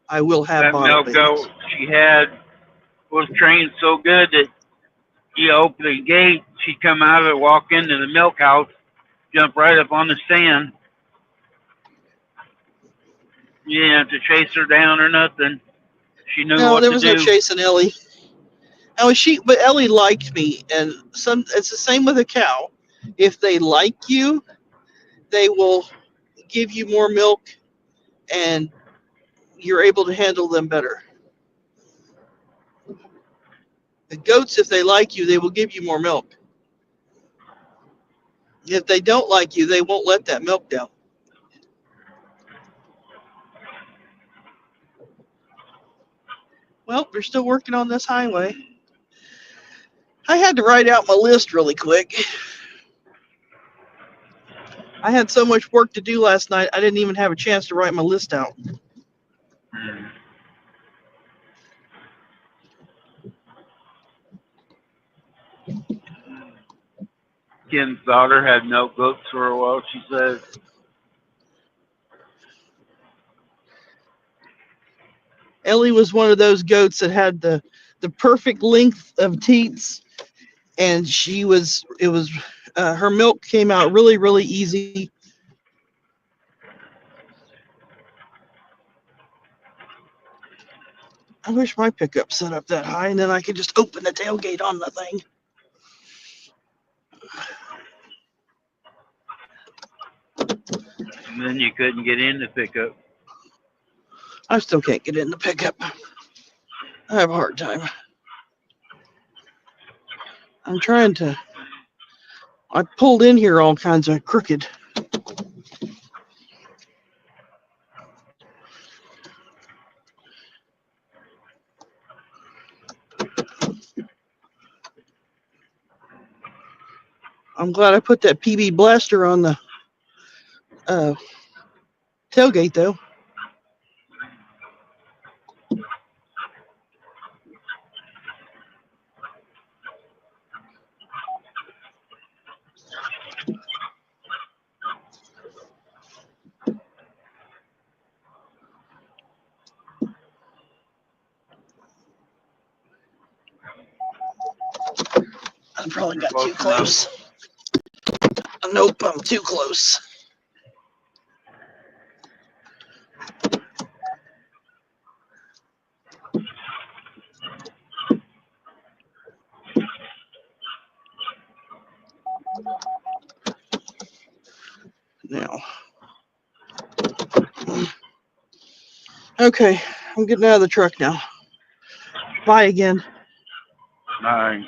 I will have That bottle milk babies. goat she had was trained so good that you open the gate, she'd come out of it, walk into the milk house, jump right up on the stand. You didn't have to chase her down or nothing. She knew No, what there to was no do. chasing Ellie. But Ellie liked me, and it's the same with a cow. If they like you, they will give you more milk, and you're able to handle them better. The goats, if they like you, they will give you more milk. If they don't like you, they won't let that milk down. Well, they're still working on this highway. I had to write out my list really quick. I had so much work to do last night, I didn't even have a chance to write my list out. Ken's daughter had milk goats for a while, she said. Ellie was one of those goats that had the perfect length of teats, and her milk came out really, really easy. I wish my pickup set up that high, and then I could just open the tailgate on the thing. And then you couldn't get in the pickup. I still can't get in the pickup. I have a hard time. I'm trying to. I pulled in here all kinds of crooked. I'm glad I put that PB blaster on the tailgate, though. I probably got too close. Nope, I'm too close. Now. Okay, I'm getting out of the truck now. Bye again. Nice.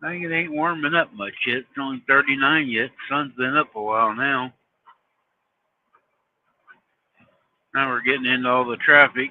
I think it ain't warming up much yet. It's only 39 yet. The sun's been up a while now. Now we're getting into all the traffic.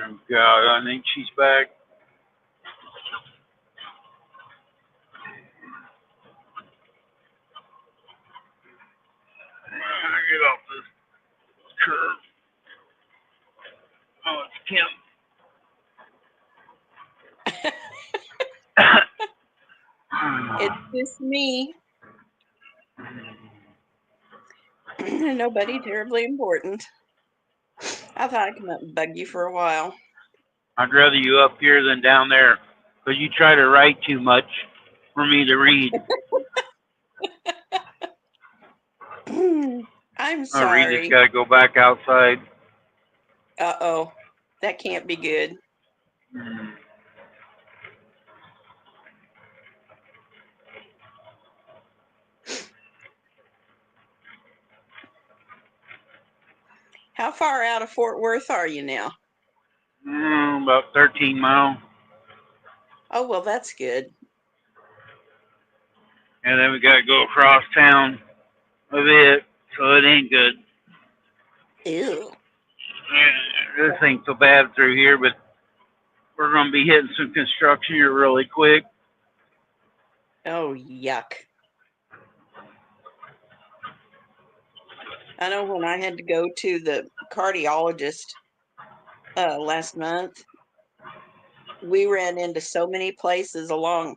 Oh, God, I think she's back. I get off this curb. Oh, it's Kim. It's just me. Nobody terribly important. I thought I'd come up and bug you for a while. I'd rather you up here than down there, because you try to write too much for me to read. I'm Oh, Reed sorry. just got to go back outside. Uh-oh. That can't be good. How far out of Fort Worth are you now? About 13 miles. Oh, well, that's good. And then we got to go across town a bit, so it ain't good. Ew. This ain't so bad through here, but we're going to be hitting some construction here really quick. Oh, yuck. I know when I had to go to the cardiologist last month, we ran into so many places along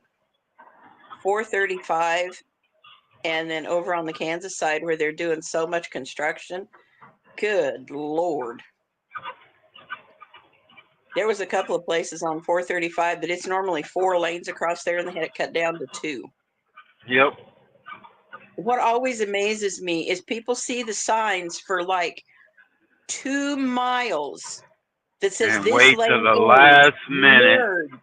435 and then over on the Kansas side where they're doing so much construction. Good Lord. There was a couple of places on 435 that it's normally 4 lanes across there, and they had it cut down to 2. Yep. What always amazes me is people see the signs for like 2 miles that says And this wait lane till the ends last minute. nerd,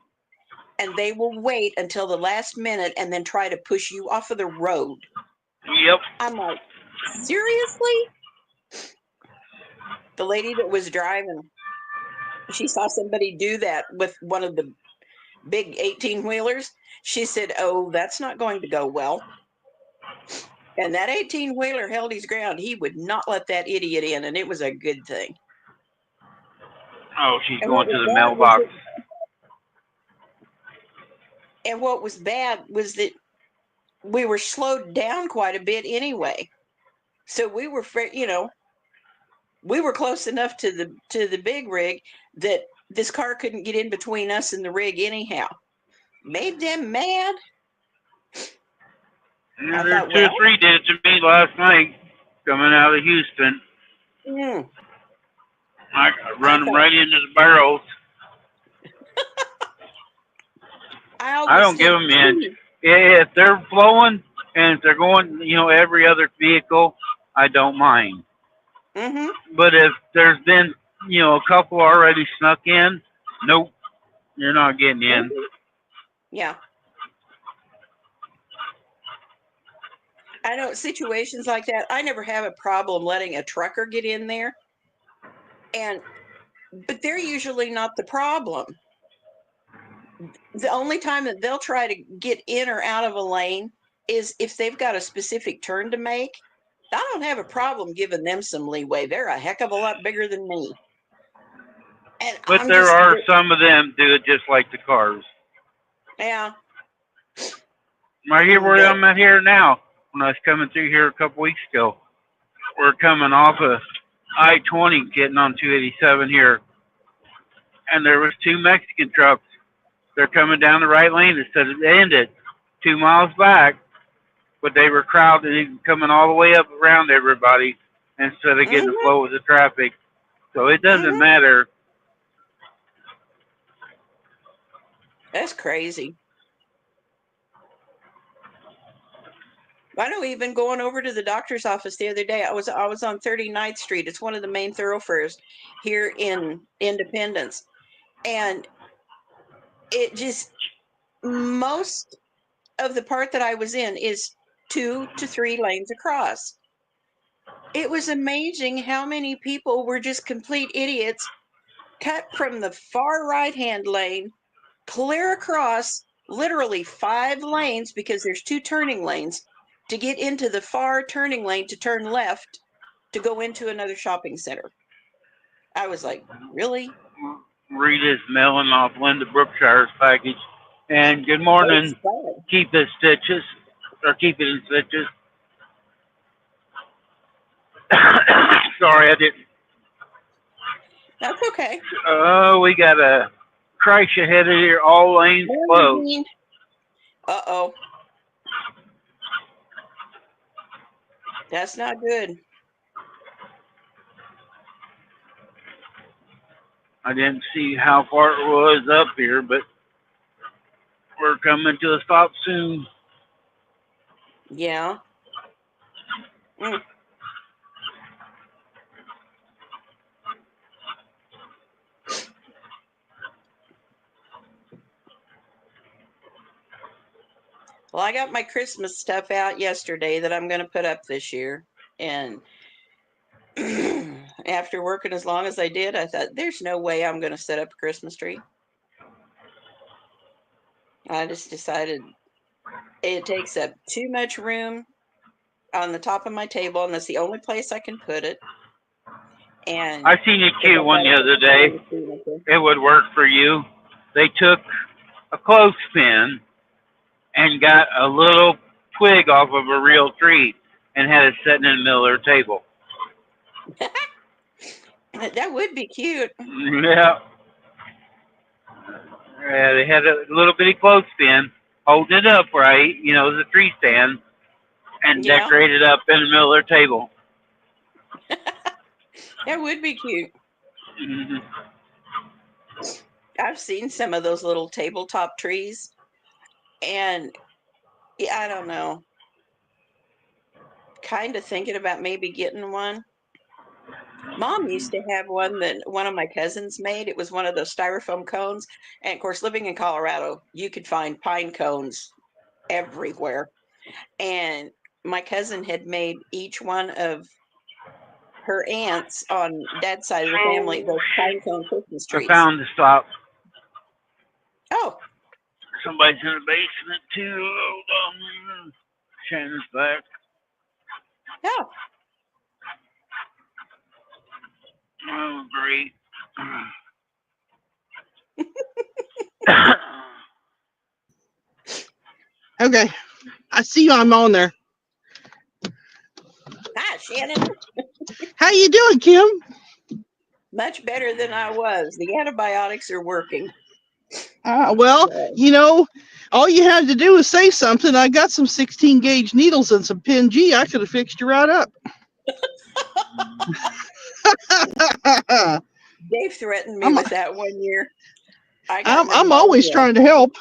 and they will wait until the last minute and then try to push you off of the road. Yep. I'm like, seriously? The lady that was driving, she saw somebody do that with one of the big 18-wheelers. She said, oh, that's not going to go well. And that 18-wheeler held his ground. He would not let that idiot in, and it was a good thing. Oh, she's And going to the mailbox. And what was bad was that we were slowed down quite a bit anyway. So we were, we were close enough to the big rig that this car couldn't get in between us and the rig anyhow. Made them mad. And there's 2 or 3 did it to me last night coming out of Houston. I run them right into the barrels. I don't give them an inch. If they're flowing and if they're going, every other vehicle, I don't mind. But if there's been, a couple already snuck in, nope, you're not getting in. Yeah. I know situations like that, I never have a problem letting a trucker get in there. But they're usually not the problem. The only time that they'll try to get in or out of a lane is if they've got a specific turn to make. I don't have a problem giving them some leeway. They're a heck of a lot bigger than me. But there are some of them do it just like the cars. Yeah. Right here where I'm at here now, when I was coming through here a couple weeks ago, we're coming off of I-20 getting on 287 here, and there was 2 Mexican trucks. They're coming down the right lane instead of ended 2 miles back, but they were crowded and coming all the way up around everybody instead of getting the flow of the traffic. So it doesn't matter. That's crazy. I know, even going over to the doctor's office the other day, I was on 39th Street. It's one of the main thoroughfares here in Independence. And it just, most of the part that I was in is 2 to 3 lanes across. It was amazing how many people were just complete idiots, cut from the far right-hand lane, clear across literally 5 lanes, because there's 2 turning lanes, to get into the far turning lane to turn left to go into another shopping center. I was like, really? Rita's mailing off Linda Brookshire's package. And good Oh, morning. sorry. Keep it stitches, or keep it in stitches. Sorry, I didn't. That's okay. Oh, we got a crash ahead of here. All lanes Morning, closed. Dean. Uh-oh. That's not good. I didn't see how far it was up here, but we're coming to a stop soon. Yeah. Mm. Well, I got my Christmas stuff out yesterday that I'm going to put up this year. And after working as long as I did, I thought, there's no way I'm going to set up a Christmas tree. I just decided it takes up too much room on the top of my table, and that's the only place I can put it. And I seen a cute one the other day. It would work for you. They took a clothespin and got a little twig off of a real tree and had it sitting in the middle of their table. That would be cute. Yeah. They had a little bitty clothespin, holding it up right, as a tree stand, and Yeah. decorated up in the middle of their table. That would be cute. Mm-hmm. I've seen some of those little tabletop trees, and yeah, I don't know. Kind of thinking about maybe getting one. Mom used to have one that one of my cousins made. It was one of those styrofoam cones. And of course, living in Colorado, you could find pine cones everywhere. And my cousin had made each one of her aunts on dad's side of the family those pine cone Christmas I trees. found the stop. Oh, Somebody's in the basement too. Hold on. Shannon's back. yeah. Oh, great. Okay. I see I'm on there. Hi, Shannon. How you doing, Kim? Much better than I was. The antibiotics are working. Well, all you had to do was say something. I got some 16 gauge needles and some Pin G. I could have fixed you right up. Dave threatened me with that one year. I'm always trying to help.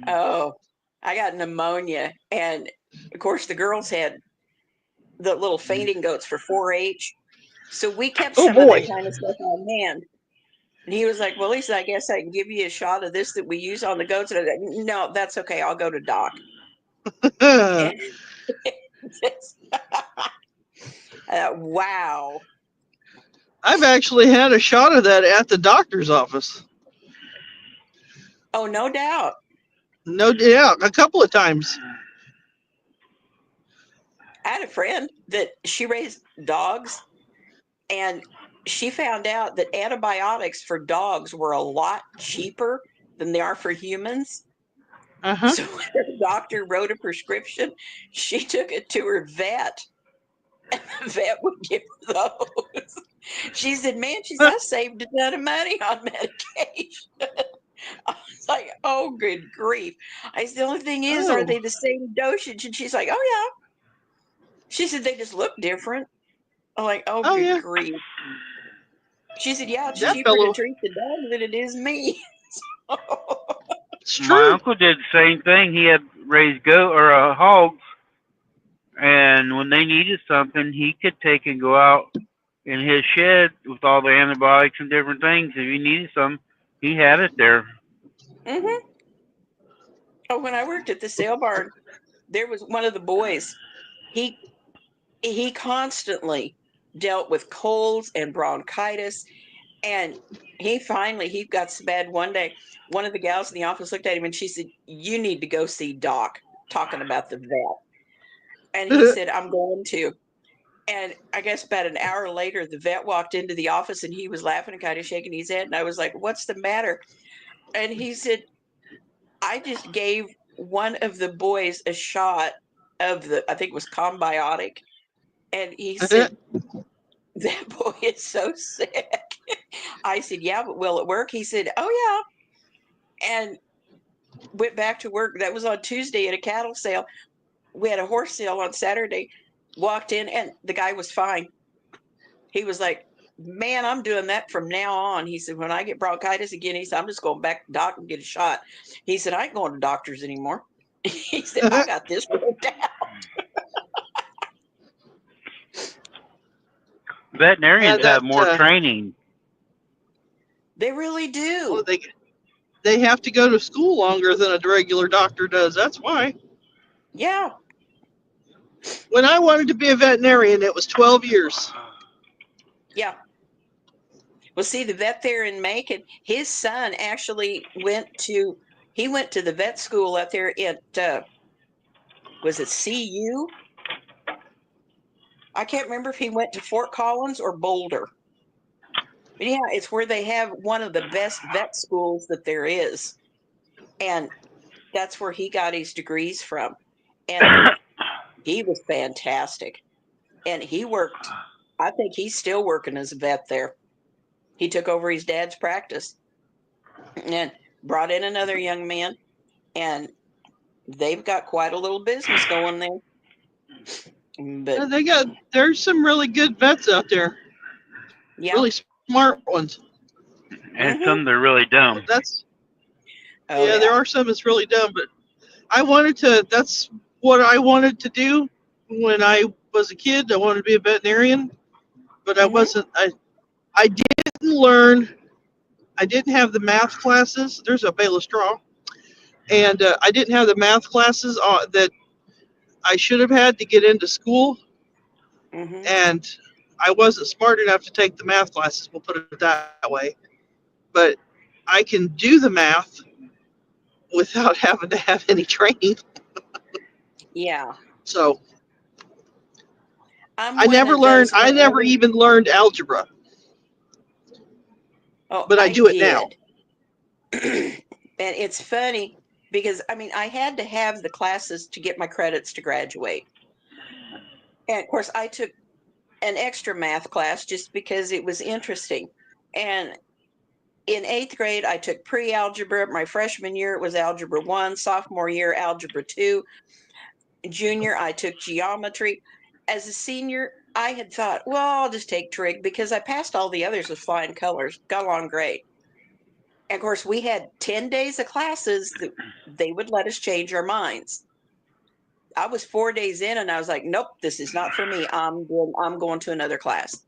Oh, I got pneumonia. And of course, the girls had the little fainting goats for 4-H. So we kept some of that kind of stuff on hand. And he was like, well, Lisa, I guess I can give you a shot of this that we use on the goats. And I was like, no, that's okay. I'll go to Doc. Wow. I've actually had a shot of that at the doctor's office. Oh, no doubt. Yeah, a couple of times. I had a friend that she raised dogs, and she found out that antibiotics for dogs were a lot cheaper than they are for humans. Uh-huh. So when her doctor wrote a prescription, she took it to her vet, and the vet would give her those. She said, man, I saved a ton of money on medication. I was like, oh, good grief. I said, the only thing is, are they the same dosage? And she's like, oh, yeah. She said, they just look different. I'm like, oh, good grief. She said, yeah, it's cheaper to treat the dog than it is me. It's true. My uncle did the same thing. He had raised hogs, and when they needed something, he could take and go out in his shed with all the antibiotics and different things. If he needed some, he had it there. Mm-hmm. Oh, when I worked at the sale barn, there was one of the boys. He constantly dealt with colds and bronchitis, and he got so bad one day. One of the gals in the office looked at him and she said, you need to go see Doc, talking about the vet. And he said, I'm going to. And I guess about an hour later, the vet walked into the office and he was laughing and kind of shaking his head. And I was like, "What's the matter?" And he said, "I just gave one of the boys a shot of I think it was Combiotic." And he said, "That boy is so sick." I said, "Yeah, but will it work?" He said, "Oh, yeah." And went back to work. That was on Tuesday at a cattle sale. We had a horse sale on Saturday. Walked in and the guy was fine. He was like, "Man, I'm doing that from now on." He said, "When I get bronchitis again," he said, "I'm just going back to the doctor and get a shot." He said, "I ain't going to doctors anymore." He said, "I got this worked out." Veterinarians have more training. They really do. Well, they have to go to school longer than a regular doctor does. That's why. Yeah. When I wanted to be a veterinarian, it was 12 years. Yeah. Well, see, the vet there in Macon, his son actually went to the vet school out there at, was it CU? I can't remember if he went to Fort Collins or Boulder. But yeah, it's where they have one of the best vet schools that there is. And that's where he got his degrees from. And he was fantastic. And he worked, I think he's still working as a vet there. He took over his dad's practice and brought in another young man. And they've got quite a little business going there. But there's some really good vets out there. yeah. Really smart ones. And some that are really dumb. There are some that's really dumb, but that's what I wanted to do when I was a kid. I wanted to be a veterinarian, but I wasn't, I didn't have the math classes. There's a bale of straw. And I didn't have the math classes that I should have had to get into school. And I wasn't smart enough to take the math classes, we'll put it that way. But I can do the math without having to have any training. Yeah. So I never even learned algebra. Oh, but I do it now. And it's funny because, I mean, I had to have the classes to get my credits to graduate. And of course, I took an extra math class just because it was interesting. And in 8th grade, I took pre-algebra. My freshman year, it was Algebra 1. Sophomore year, Algebra 2. Junior, I took geometry. As a senior, I had thought, well, I'll just take trig because I passed all the others with flying colors. Got along great. And of course, we had 10 days of classes that they would let us change our minds. I was 4 days in and I was like, nope, this is not for me. I'm going to another class.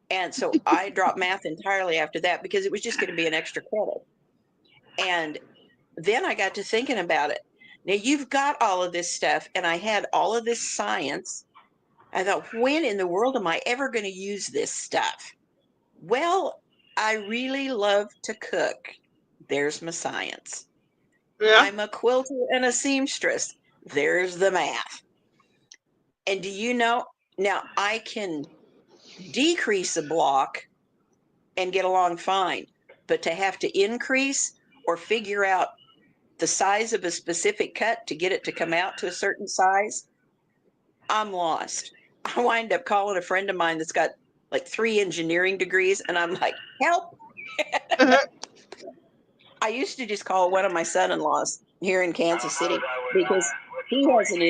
And so I dropped math entirely after that because it was just going to be an extra credit. And then I got to thinking about it. Now you've got all of this stuff and I had all of this science. I thought, when in the world am I ever going to use this stuff? Well, I really love to cook. There's my science. Yeah. I'm a quilter and a seamstress. There's the math. And do you know, now I can decrease a block and get along fine, but to have to increase or figure out the size of a specific cut to get it to come out to a certain size, I'm lost. I wind up calling a friend of mine that's got like 3 engineering degrees, and I'm like, help. I used to just call one of my son-in-laws here in Kansas City because he has an